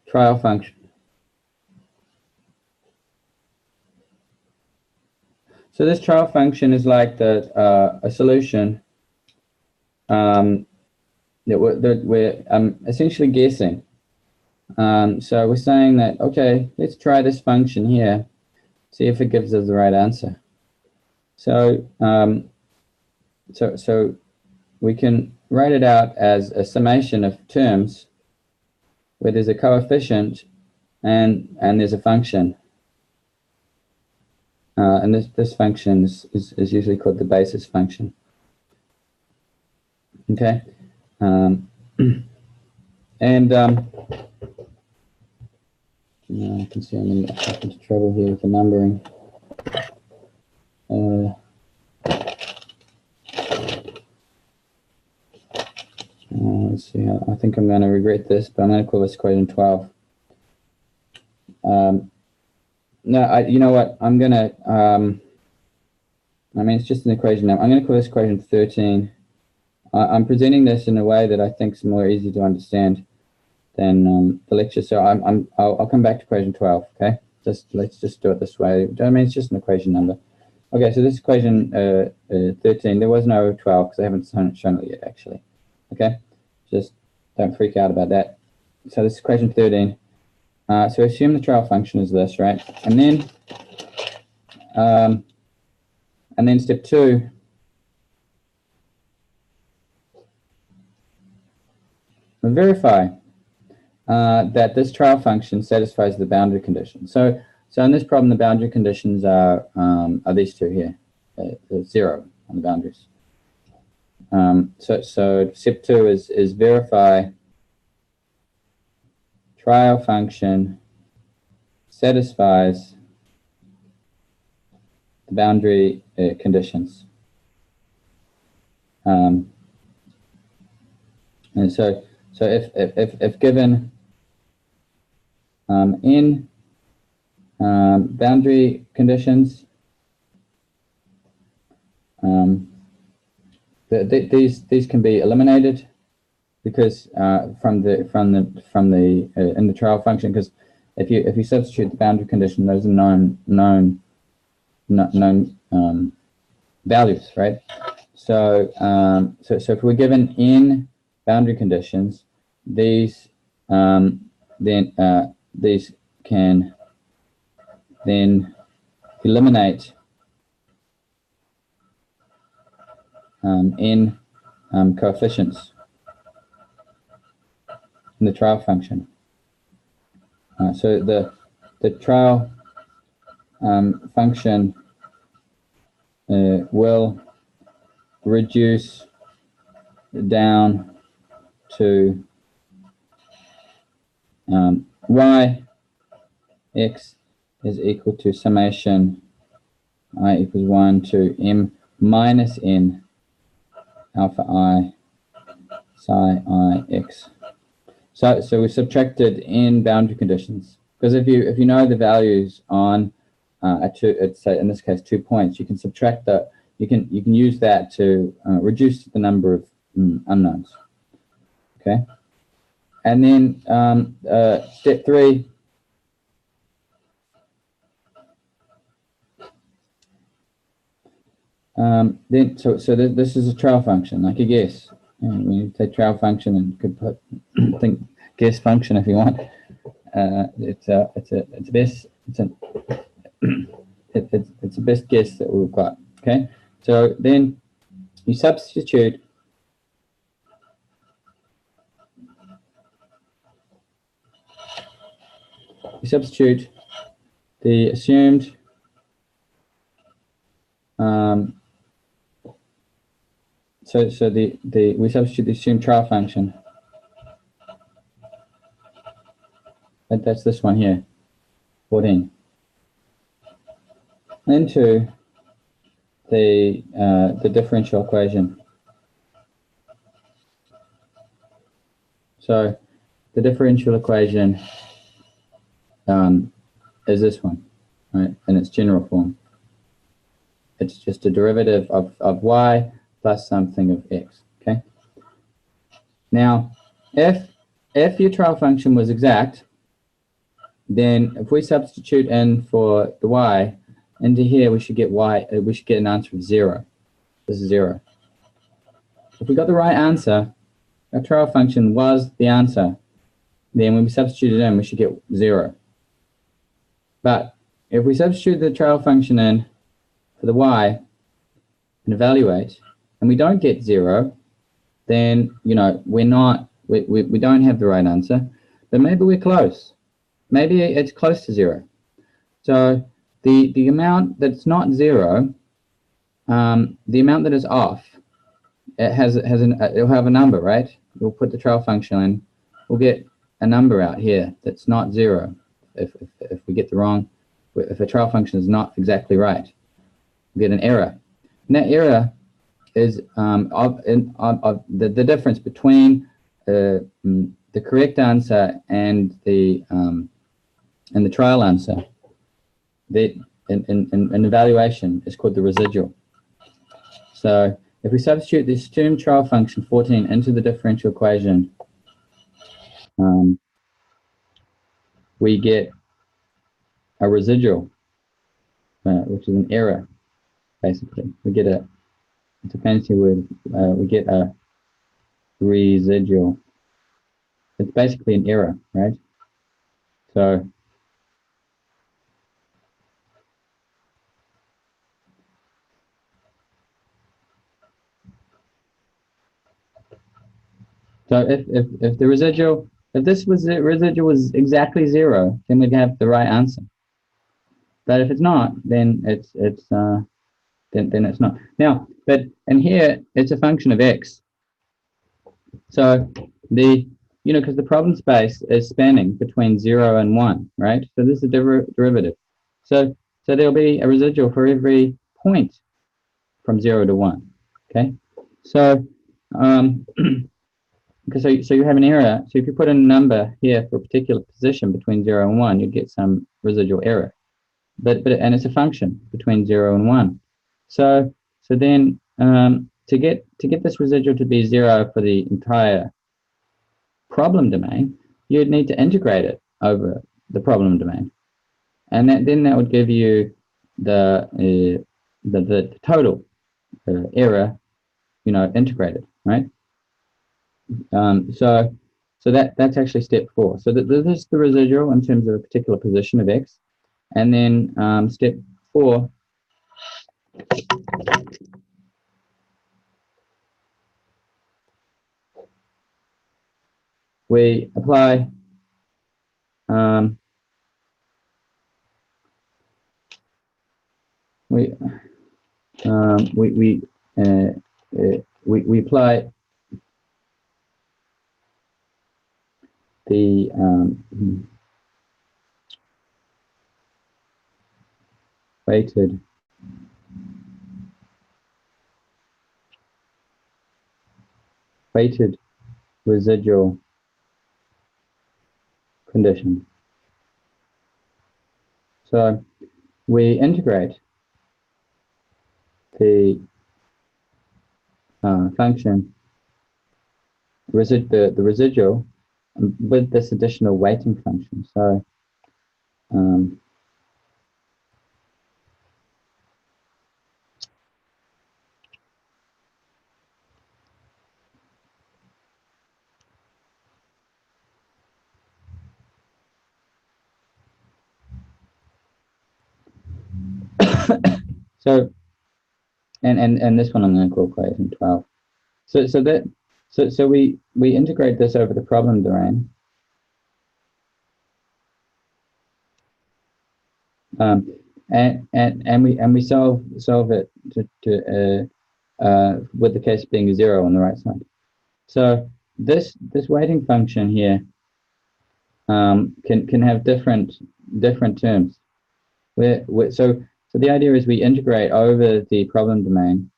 Speaker 2: trial function. So this trial function is like a solution that we're essentially guessing. So we're saying that, okay, let's try this function here, see if it gives us the right answer. So, so we can write it out as a summation of terms where there's a coefficient and there's a function. And this function is usually called the basis function. Okay. And I can see I'm into trouble here with the numbering. Let's see. I think I'm going to regret this, but I'm going to call this equation 12. No, you know what? I'm going to. I mean, it's just an equation now. I'm going to call this equation 13. I'm presenting this in a way that I think is more easy to understand than the lecture. So I'll come back to equation 12. Okay. Let's just do it this way. I mean, it's just an equation number. Okay. So this equation 13. There was no 12 because I haven't shown it yet, actually. Okay. Just don't freak out about that. So this is equation 13. So assume the trial function is this, right? And then step 2. Verify that this trial function satisfies the boundary conditions. So in this problem, the boundary conditions are these two here, 0 on the boundaries. So step 2 is verify trial function satisfies the boundary conditions. And so if given in boundary conditions, these can be eliminated because from the in the trial function, because if you substitute the boundary condition, those are known values, right? So so if we're given in boundary conditions, these these can then eliminate in coefficients in the trial function. So the trial function will reduce down to y x is equal to summation I equals 1 to m minus n alpha I psi I x. So we subtracted in boundary conditions, because if you know the values on say in this case 2 points, you can subtract that. You can use that to reduce the number of unknowns. Okay, and then step 3. Then this is a trial function, like a guess. And when you say trial function, and you could put think guess function if you want. It's a best it's the best guess that we've got. Okay, so then you substitute the assumed we substitute the assumed trial function. That's this one here, 14, into the differential equation. So the differential equation is this one, right? In its general form. It's just a derivative of y plus something of x, okay? Now, if your trial function was exact, then if we substitute in for the y into here, we should get an answer of 0. This is 0. If we got the right answer, our trial function was the answer, then when we substitute it in, we should get 0. But if we substitute the trial function in for the y and evaluate, and we don't get 0, then, you know, we don't have the right answer, but maybe we're close. Maybe it's close to 0. So the amount that's not 0, the amount that is off, it'll have a number, right? We'll put the trial function in, we'll get a number out here that's not 0. If we get the wrong, if a trial function is not exactly right, we get an error. And that error is the difference between the correct answer and the trial answer. In evaluation is called the residual. So if we substitute the assumed trial function 14 into the differential equation, we get a residual, which is an error, basically. We get it's a fancy word, we get a residual. It's basically an error, right? So if the residual, if this was the residual was exactly 0, then we'd have the right answer. But if it's not, then it's not. Now, but in here it's a function of x. So because the problem space is spanning between 0 and 1, right? So this is a derivative. So there'll be a residual for every point from 0 to 1. Okay. So so you have an error. So if you put in a number here for a particular position between 0 and 1, you get some residual error. And it's a function between 0 and 1. So then to get this residual to be 0 for the entire problem domain, you'd need to integrate it over the problem domain, and then that would give you the total error, integrated, right? So that's actually step 4. So this is the residual in terms of a particular position of x, and then step 4. We apply we apply the weighted residual condition. So we integrate the function the residual with this additional weighting function. So and this one I'm going to call equation 12. So we integrate this over the problem domain. And we solve it with the case being 0 on the right side. So this weighting function here can have different terms. So the idea is we integrate over the problem domain,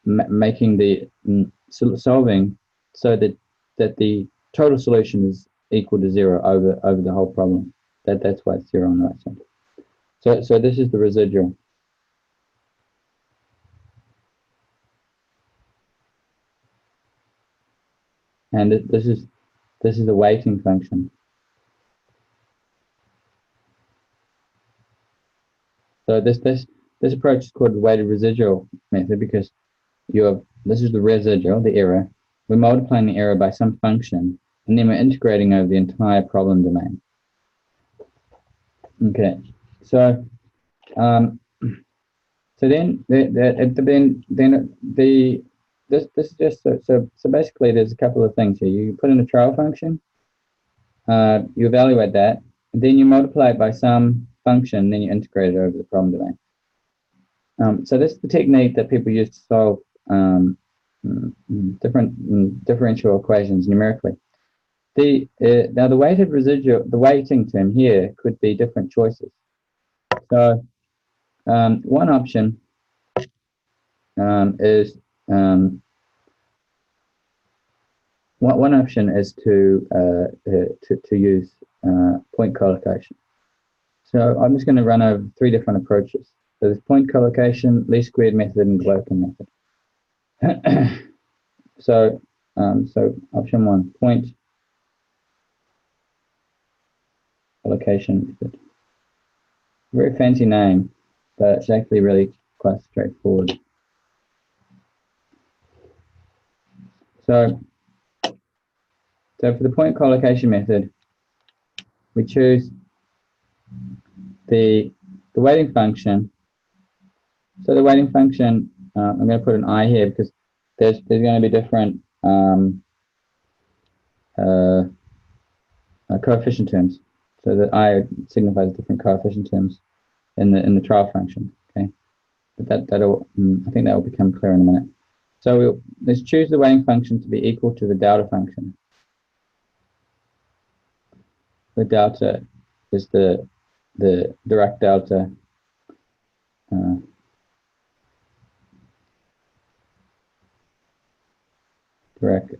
Speaker 2: making the solving so that the total solution is equal to 0 over the whole problem. that's why it's 0 on the right side. So this is the residual. And this is the weighting function. So this approach is called the weighted residual method because this is the residual, the error. We're multiplying the error by some function, and then we're integrating over the entire problem domain. Okay, so then this is just so basically there's a couple of things here. You put in a trial function, you evaluate that, and then you multiply it by some function, then you integrate it over the problem domain. So this is the technique that people use to solve different differential equations numerically. Now the weighted residual, the weighting term here could be different choices. So one option is one option is to use point collocation. So I'm just going to run over 3 different approaches. So there's point collocation, least squared method, and Dworkin method. So option 1, point collocation method. Very fancy name, but it's actually really quite straightforward. So for the point collocation method, we choose the weighting function. So the weighting function, I'm going to put an I here because there's going to be different coefficient terms. So the I signifies different coefficient terms in the trial function. Okay, but that'll I think that will become clear in a minute. So let's choose the weighting function to be equal to the delta function. The delta is the Dirac delta Dirac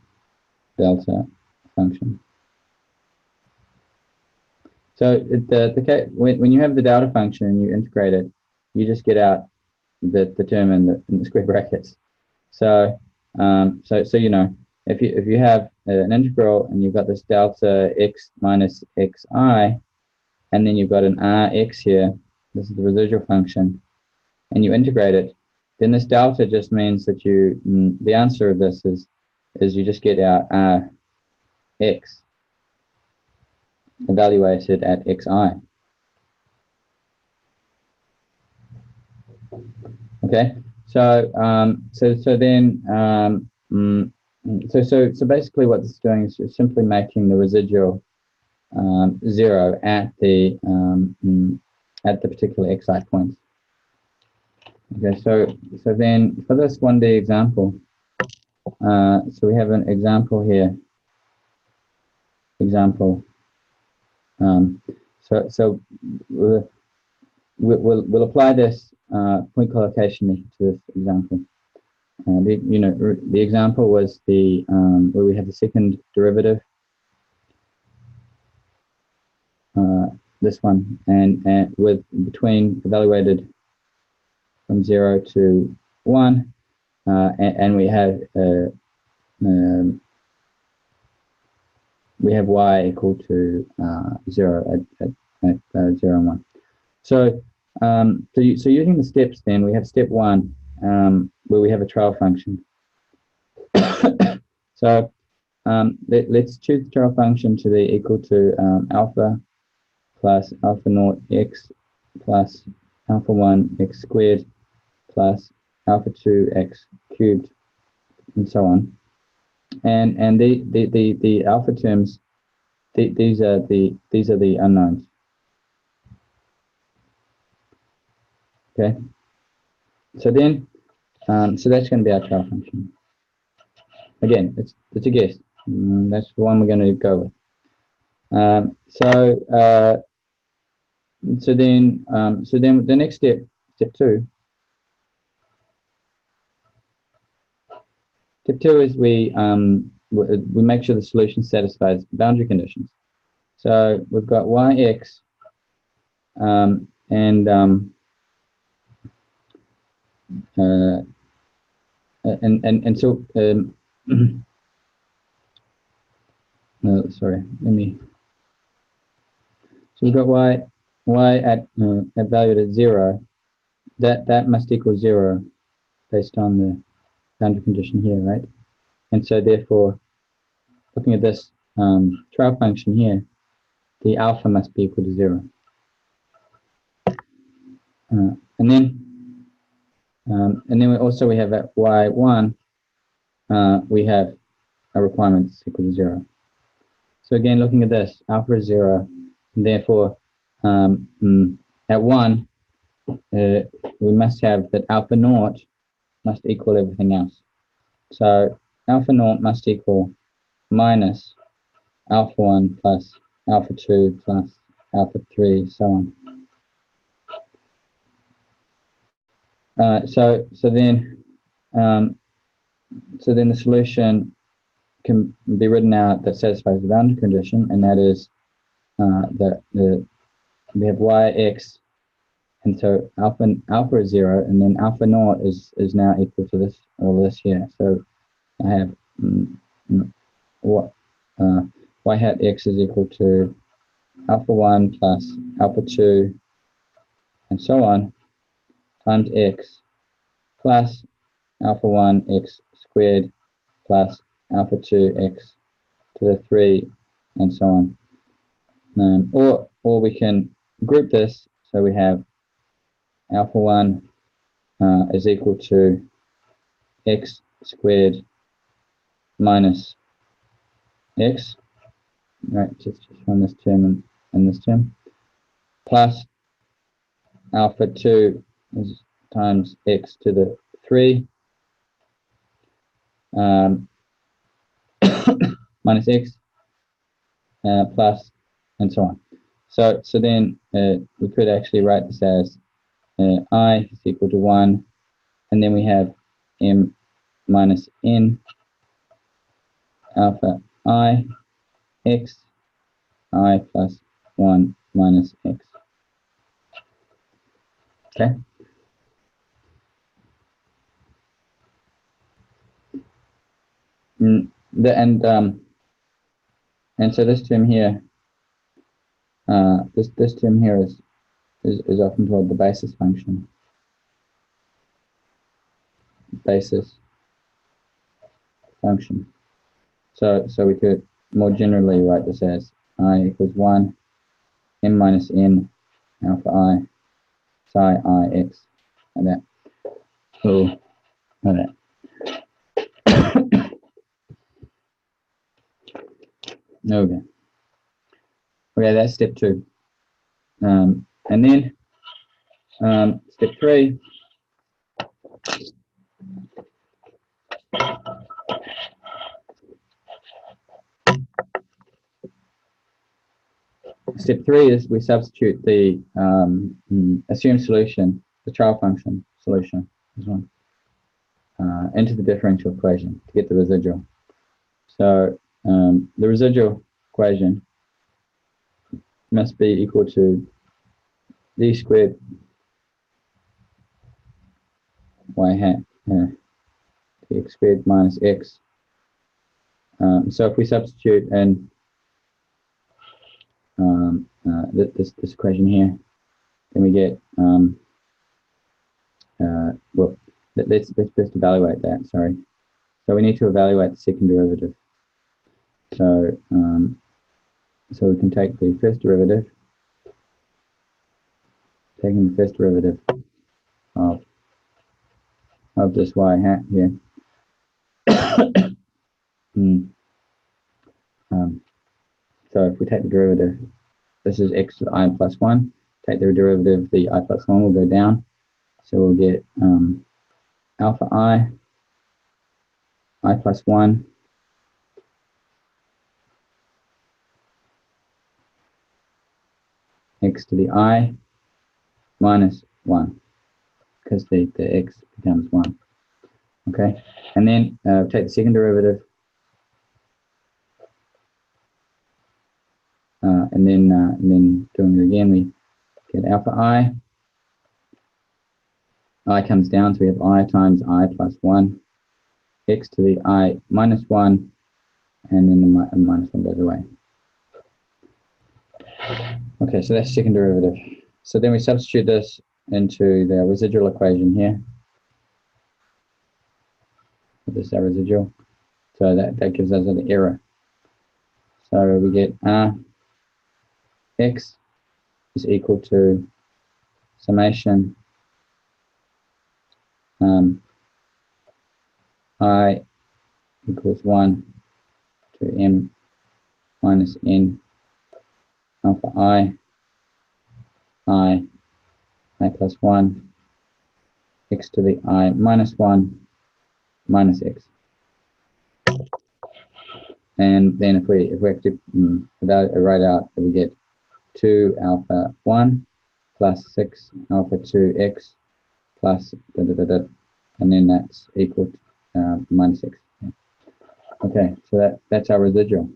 Speaker 2: delta function. So when you have the delta function and you integrate it, you just get out the term in the square brackets. So you know, if you have an integral and you've got this delta x minus xi, and then you've got an Rx here, this is the residual function, and you integrate it, then this delta just means that the answer of this is you just get out Rx evaluated at xi. Okay, so basically what this is doing is just simply making the residual 0 at the particular xi points. Okay, so then for this 1D example, so we have an example here. So we'll apply this point collocation method to this example. The example was where we have the second derivative, this one, and with between evaluated from 0 to 1, and we have y equal to 0 at 0 and 1. So using the steps, then we have step 1, where we have a trial function. So let's choose the trial function to be equal to alpha plus alpha naught x plus alpha 1 x squared plus alpha 2 x cubed, and so on. And the alpha terms, these are the unknowns. Okay. So then, so that's going to be our trial function. Again, it's a guess. That's the one we're going to go with. So then the next step 2. Step 2 is we make sure the solution satisfies boundary conditions. So we've got yx So sorry, let me. So we've got y at valued at 0. That must equal 0 based on the boundary condition here, right? And so therefore, looking at this trial function here, the alpha must be equal to 0. And then we have at y1, we have a requirement that's equal to 0. So again, looking at this, alpha is 0, and therefore at 1, we must have that alpha naught must equal everything else. So alpha naught must equal minus alpha 1 plus alpha 2 plus alpha 3, so on. So then the solution can be written out that satisfies the boundary condition, and that is that we have yx, and so alpha is 0, and then alpha naught is now equal to this, all this here. So I have what y hat x is equal to alpha 1 plus alpha 2 and so on times x plus alpha 1 x squared plus alpha 2 x to the 3 and so on. Or we can group this, so we have alpha 1 is equal to x squared minus x, right, just from this term and this term, plus alpha 2 is times x to the 3 minus x plus and so on. So then we could actually write this as I is equal to 1, and then we have m minus n alpha I x I plus 1 minus x. Okay. And so this term here, this term here is often called the basis function. Basis function. So we could more generally write this as I equals 1 m minus n alpha I psi I x, like that. So like that. Okay, that's step 2. And then step 3. Step 3 is we substitute the assumed solution, the trial function solution, this one, into the differential equation to get the residual. So the residual equation must be equal to d squared y hat x squared minus x. So if we substitute in this equation here, then we get well, let's first evaluate that. Sorry, so we need to evaluate the second derivative. So so we can take the first derivative, taking the first derivative of this y hat here. So if we take the derivative, this is x to the I plus 1. Take the derivative, the I plus 1 will go down. So we'll get alpha I plus 1 x to the I minus 1, because the x becomes 1. Okay, and then take the second derivative, and then doing it again, we get alpha I comes down, so we have I times I plus 1, x to the I minus 1, and then the minus 1 goes away. Okay, so that's second derivative. So then we substitute this into the residual equation here. This is our residual. So that gives us an error. So we get x is equal to summation I equals 1 to m minus n alpha I plus 1 x to the I minus 1 minus x. And then if we actually write out, we get 2 alpha 1 plus 6 alpha 2x plus and then that's equal to minus x. Okay, so that's our residual.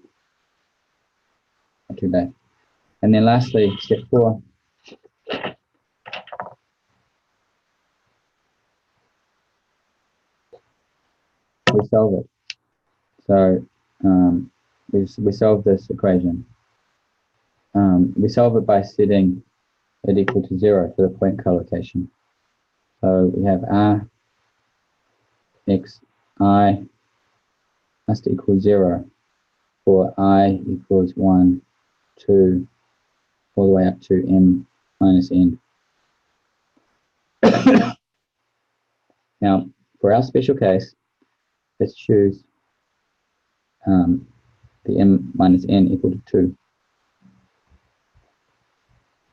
Speaker 2: Not too bad. And then lastly, step 4. We solve it. So we solve this equation. We solve it by setting it equal to 0 for the point collocation. So we have r x I must equal 0 for I equals 1, 2, all the way up to m minus n. Now, for our special case, let's choose the m minus n equal to 2.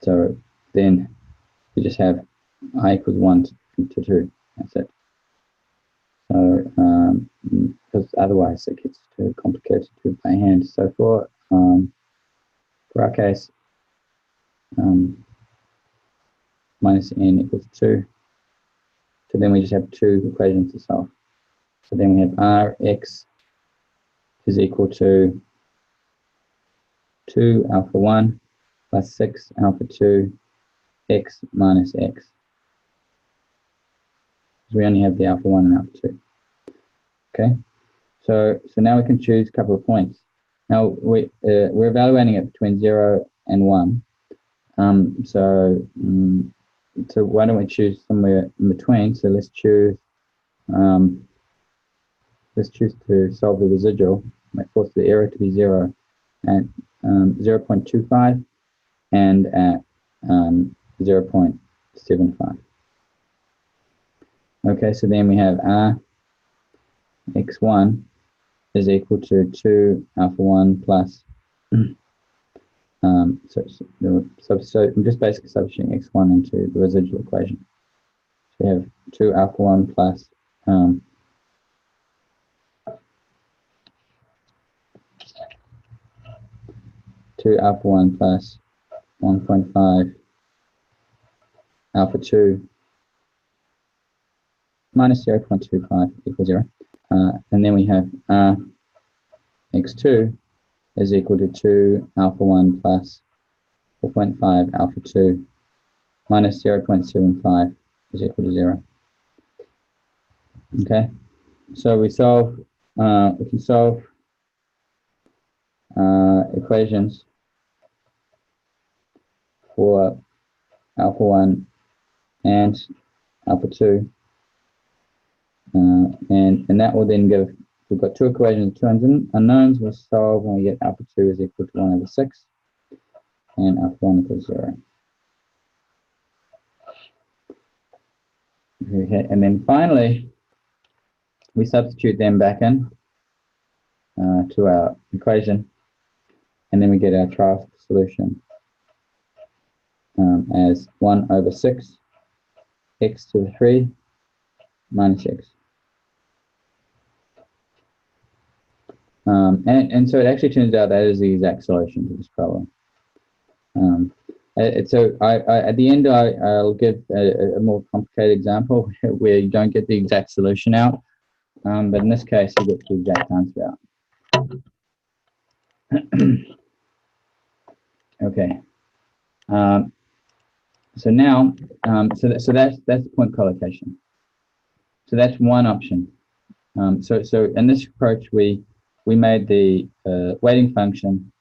Speaker 2: So then we just have I equals 1 to 2. That's it. So because otherwise it gets too complicated to do by hand. So for our case, minus n equals 2. So then we just have 2 equations to solve. So then we have Rx is equal to 2 alpha 1 plus 6 alpha 2 x minus x. We only have the alpha 1 and alpha 2. Okay, so now we can choose a couple of points. Now we're evaluating it between 0 and 1. So why don't we choose somewhere in between? So let's choose to solve the residual. Might force the error to be 0 at 0.25 and at 0.75. Okay, so then we have x1 is equal to 2 alpha 1 plus so I'm just basically substituting x1 into the residual equation. So we have 2 alpha 1 plus 2 alpha 1 plus 1.5 alpha 2 minus 0.25 equals 0. And then we have x2 is equal to 2 alpha 1 plus 4.5 alpha 2 minus 0.75 is equal to 0. Okay, so we can solve equations for alpha 1 and alpha 2. And that will then give, we've got 2 equations, 2 unknowns, we'll solve when we get alpha 2 is equal to 1 over 6 and alpha 1 equals 0. Okay, and then finally, we substitute them back in to our equation, and then we get our trial solution as 1 over 6 x to the 3 minus x. And so it actually turns out that is the exact solution to this problem. So at the end, I'll give a more complicated example where you don't get the exact solution out, but in this case, you get the exact answer out. Okay. So now, so that's point collocation. So that's one option. So in this approach, we made the weighting function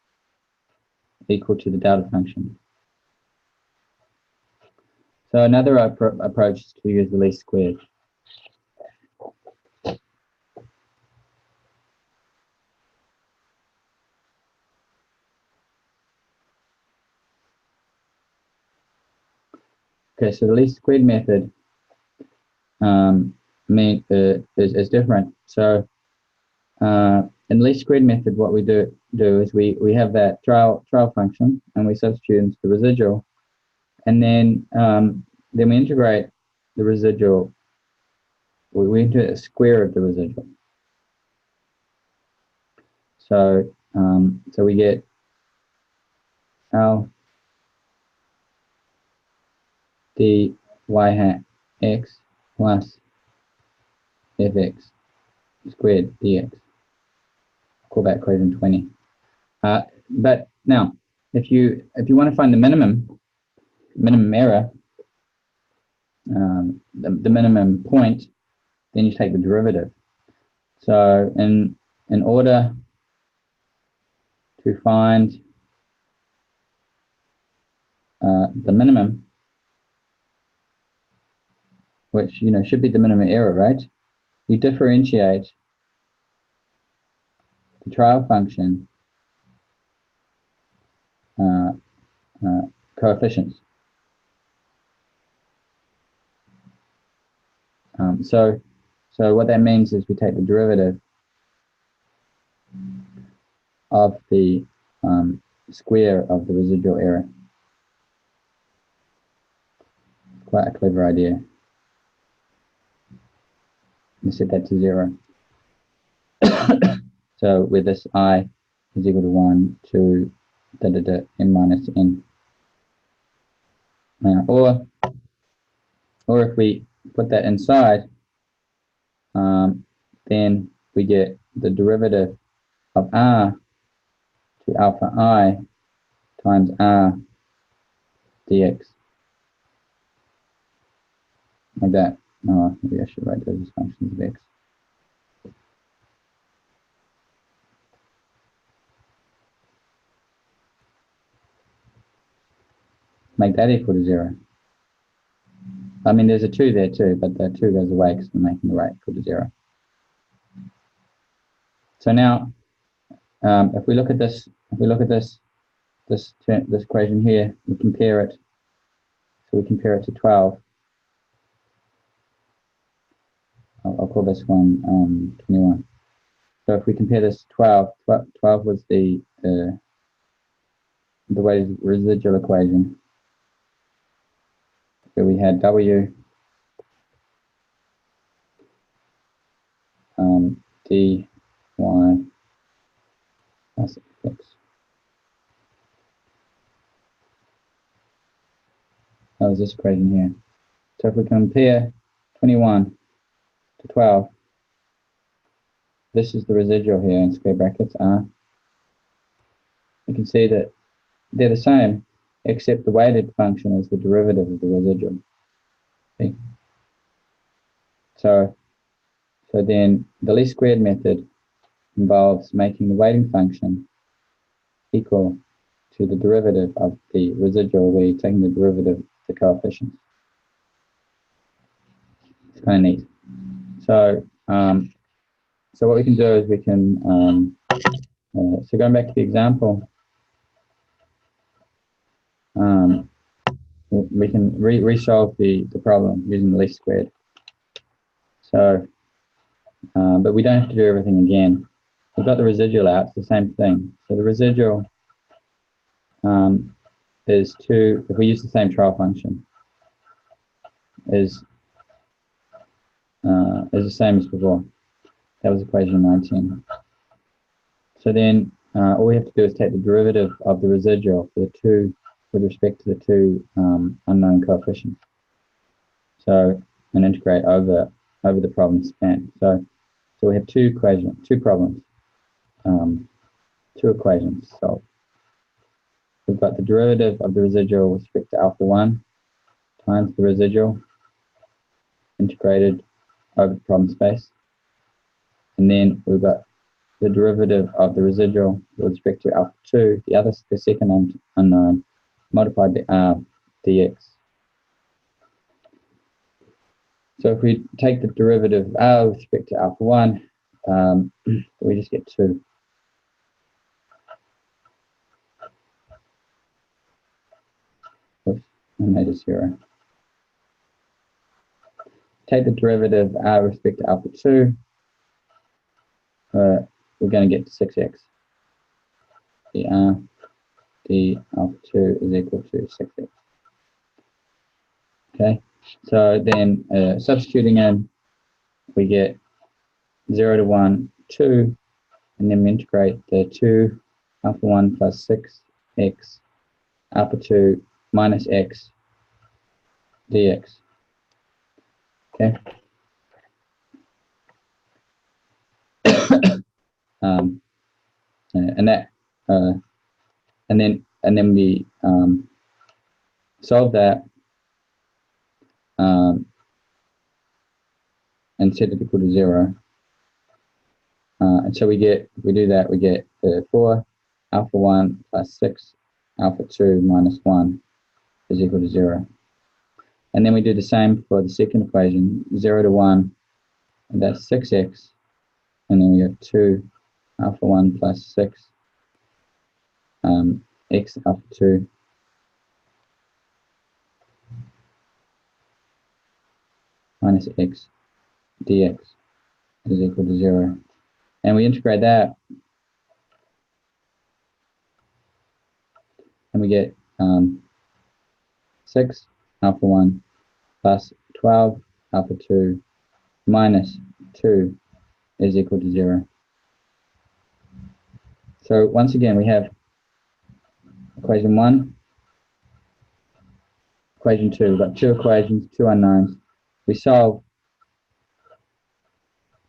Speaker 2: equal to the delta function. So another approach is to use the least squared. Okay, so the least squared method is different. So in the least squared method, what we do is we have that trial function, and we substitute into the residual, and then we integrate the residual. We integrate the square of the residual. So so we get L d y hat x plus fx squared dx. Call that equation 20. But now, if you want to find the minimum error, the minimum point, then you take the derivative. So in order to find the minimum, which should be the minimum error, right? You differentiate the trial function coefficients. So what that means is we take the derivative of the square of the residual error. Quite a clever idea. Let's set that to 0. So with this I is equal to 1 to n minus n. Or if we put that inside, then we get the derivative of r to alpha I times r dx. Like that. Oh, maybe I should write those as functions of x. Make that equal to 0. I mean, there's a 2 there too, but the 2 goes away because we're making the rate equal to 0. So now, if we look at this equation here, we compare it. So we compare it to 12. I'll call this one 21. So if we compare this to 12 was the weighted residual equation. So we had W dy plus x. That was this equation here. So if we compare 21 to 12, this is the residual here in square brackets r. You can see that they're the same, except the weighted function is the derivative of the residual. See? So then the least squared method involves making the weighting function equal to the derivative of the residual, where you're taking the derivative of the coefficients. It's kind of neat. So so what we can do is we can so going back to the example, we can resolve the problem using the least squared. So but we don't have to do everything again. We've got the residual out, it's the same thing. So the residual is 2, if we use the same trial function, is the same as before. That was equation 19. So then all we have to do is take the derivative of the residual for the 2 with respect to the 2 unknown coefficients. So and integrate over the problem span. So we have two problems, 2 equations solved. We've got the derivative of the residual with respect to alpha 1 times the residual integrated over the problem space. And then we've got the derivative of the residual with respect to alpha 2, the second unknown, multiplied by dx. So if we take the derivative of r with respect to alpha 1, we just get 2. Oops, I made it 0. Take the derivative of r with respect to alpha 2, we're going to get 6x. The alpha 2 is equal to 6x. Okay, so then substituting in, we get 0 to 1, 2, and then we integrate the 2 alpha 1 plus 6x alpha 2 minus x dx. Okay. And that, and then we solve that and set it equal to 0. And so we get 4 alpha 1 plus 6 alpha 2 minus 1 is equal to 0. And then we do the same for the second equation, 0 to 1, and that's 6x. And then we have 2 alpha 1 plus 6 x alpha 2 minus x dx is equal to 0. And we integrate that, and we get 6 alpha 1 plus 12 alpha 2 minus 2 is equal to 0. So once again, we have equation 1, equation 2. We've got 2 equations, 2 unknowns. We solve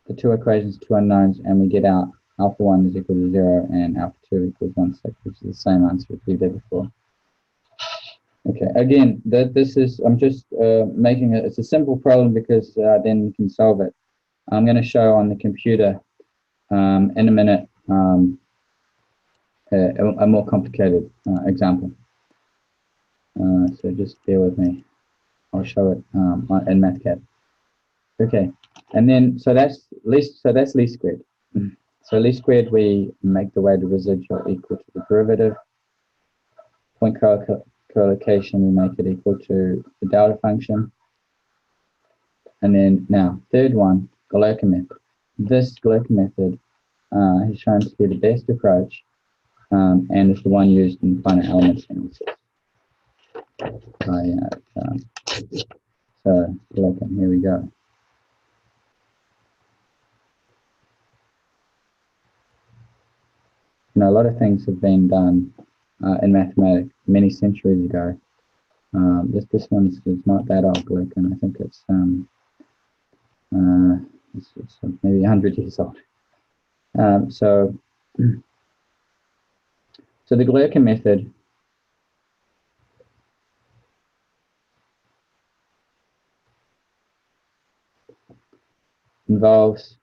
Speaker 2: the 2 equations, 2 unknowns, and we get out alpha 1 is equal to 0 and alpha 2 equals 1/6, which is the same answer as we did before. Okay, again, this is, I'm just making it, it's a simple problem because then we can solve it. I'm going to show on the computer in a minute a more complicated example. So just bear with me. I'll show it in MathCAD. Okay, and then so that's least squared. So least squared, we make the weighted residual equal to the derivative. Point collocation, we make it equal to the delta function. And then now, third one, Galerkin method. This Galerkin method is shown to be the best approach, and it's the one used in finite element analysis. So Galerkin, here we go. You know, a lot of things have been done in mathematics many centuries ago. This one is not that old, Galerkin. I think it's maybe 100 years old. So the Galerkin method involves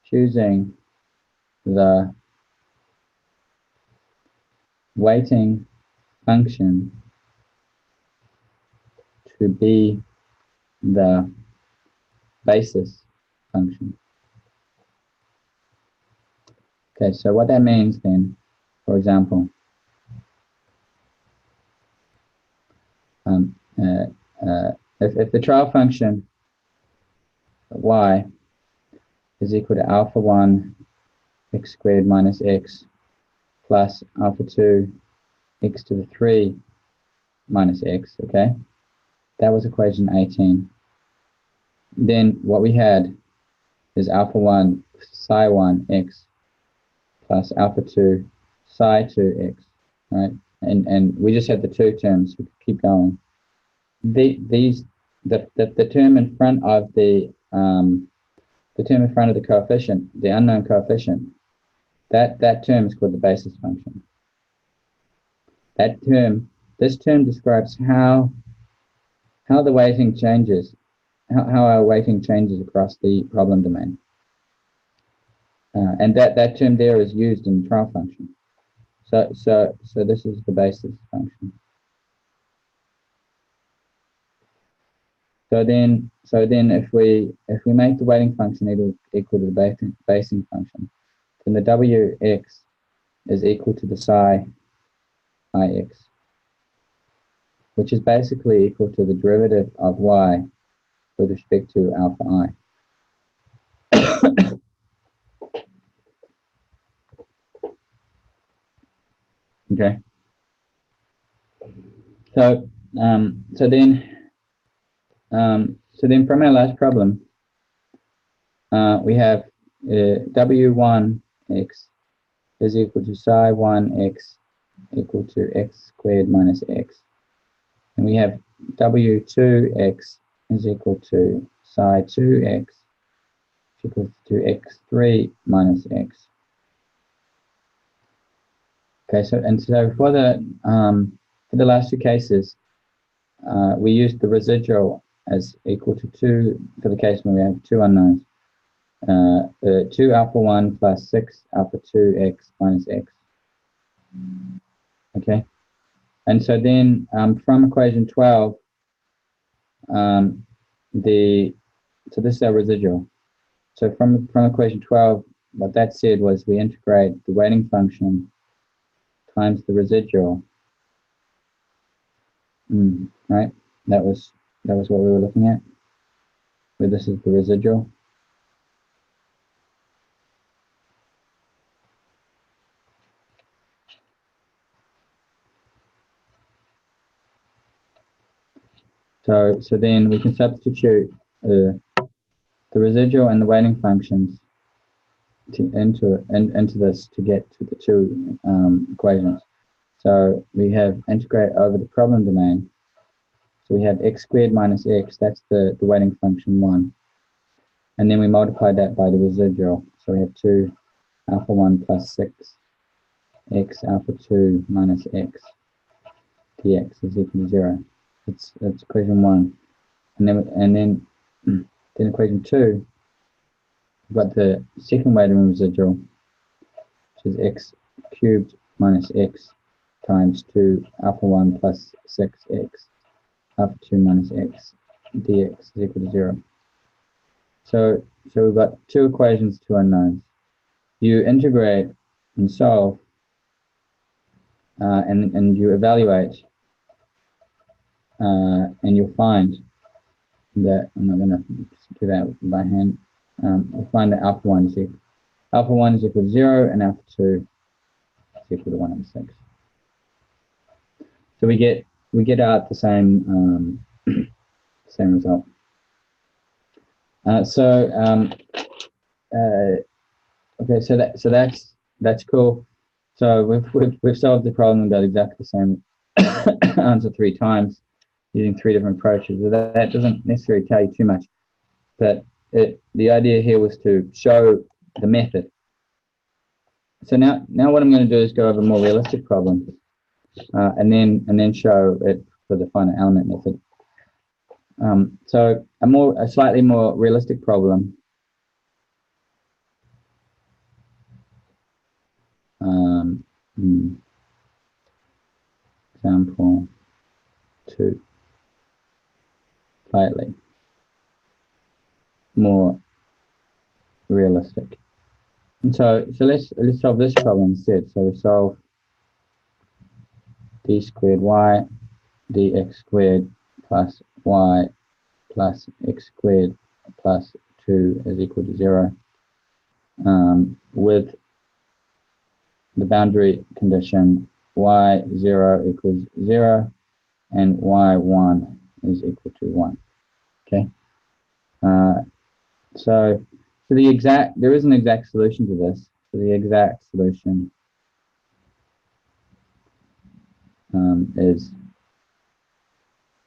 Speaker 2: choosing the weighting function to be the basis function. Okay, so what that means then, for example, if the trial function y is equal to alpha 1 x squared minus x plus alpha 2 x to the 3 minus x, okay? That was equation 18. Then what we had is alpha 1 psi 1 x plus alpha 2 psi 2 x, right? And we just had the two terms, we could keep going. The term in front of the coefficient, the unknown coefficient, that term is called the basis function. That term this term describes how the weighting changes, how our weighting changes across the problem domain. And that term there is used in the trial function. So this is the basis function. So then if we make the weighting function equal to the basing function, then the Wx is equal to the psi Ix, which is basically equal to the derivative of y with respect to alpha I. Okay. So then from our last problem, we have W1x is equal to psi 1x equal to x squared minus x. And we have W2x is equal to psi 2x equal to x3 minus x. Okay, so for the last two cases, we used the residual as equal to 2 for the case when we have two unknowns. 2 alpha 1 plus 6 alpha 2x minus x. Okay, and so then from equation 12, so this is our residual. So from equation 12, what that said was we integrate the weighting function times the residual. Right, that was what we were looking at, where this is the residual. So then we can substitute the residual and the weighting functions into this to get to the two equations. So we have integrate over the problem domain. So we have x squared minus x, that's the weighting function 1. And then we multiply that by the residual. So we have 2 alpha 1 plus 6 x alpha 2 minus x dx is equal to 0. That's equation 1. And then equation 2, we've got the second weighting residual, which is x cubed minus x times 2 alpha 1 plus 6x alpha 2 minus x dx is equal to 0. So we've got two equations, two unknowns. You integrate and solve, and you evaluate, and you'll find that, I'm not going to do that by hand, you'll find that alpha 1 is equal to 0 and alpha 2 is equal to 1 over 6. So we get out the same same result. Okay, so that's cool. So we've solved the problem and got exactly the same answer 3 times using 3 different approaches. So that doesn't necessarily tell you too much, but the idea here was to show the method. So now what I'm going to do is go over more realistic problems, and then show it for the finite element method. So a slightly more realistic problem. Example 2. Slightly more realistic. And so let's solve this problem instead. So we solve d squared y dx squared plus y plus x squared plus 2 is equal to 0, with the boundary condition y0 equals 0 and y1 is equal to 1. Okay. So there is an exact solution to this. So the exact solution is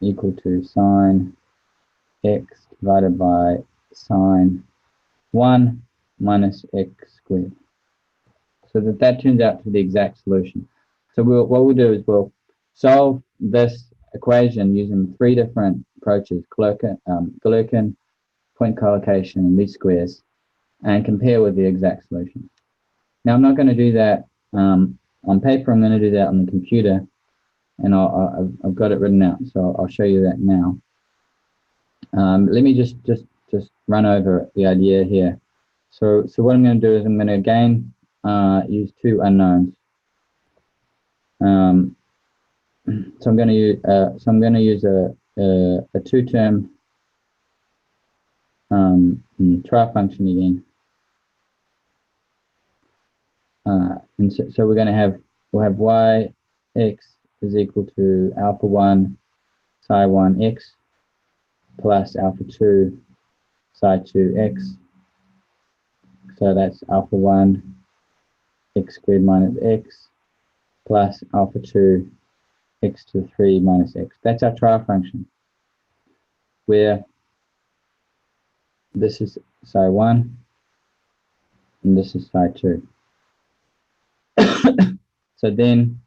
Speaker 2: equal to sine x divided by sine 1 minus x squared. So that turns out to be the exact solution. So what we'll do is we'll solve this equation using 3 different approaches: Galerkin, point collocation, and least squares, and compare with the exact solution. Now, I'm not going to do that on paper. I'm going to do that on the computer, and I've got it written out, so I'll show you that now. Let me just run over the idea here. So what I'm going to do is I'm going to again use 2 unknowns. So I'm going to use a 2-term trial function again. And so we'll have y x is equal to alpha 1 psi 1 x plus alpha 2 psi 2 x. So that's alpha 1 x squared minus x plus alpha 2 x to the 3 minus x. That's our trial function, where this is psi 1 and this is psi 2. So then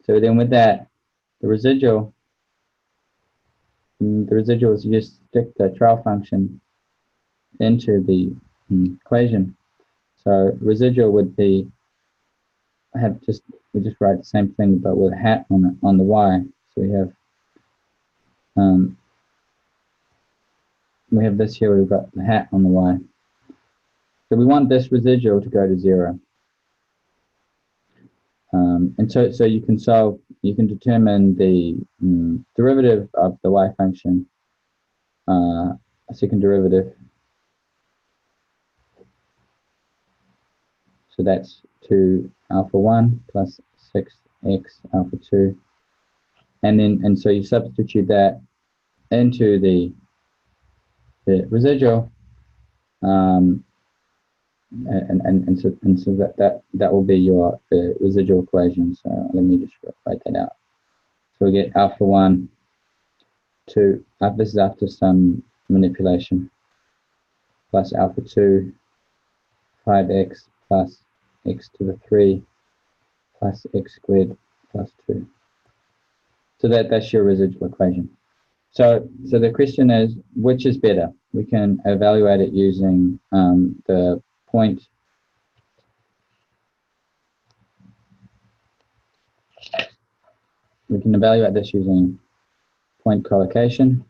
Speaker 2: with that, the residual is you just stick the trial function into the equation. So residual would be, we just write the same thing but with a hat on the y. So we have this here, we've got the hat on the y. So we want this residual to go to 0. And so you can determine the derivative of the y function, a second derivative. So that's 2 alpha 1 plus 6x alpha 2. And so you substitute that into the residual, and so that will be your residual equation. So let me just write that out. So we get alpha 1 to, this is after some manipulation, plus alpha 2 5x plus x to the 3 plus x squared plus 2. So that's your residual equation. So the question is, which is better? We can evaluate it using the point we can evaluate this using point collocation.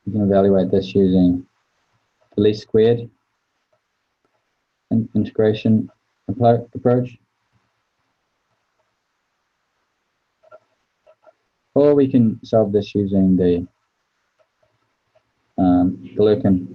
Speaker 2: We can evaluate this using the least squared integration approach. Or we can solve this using the Galerkin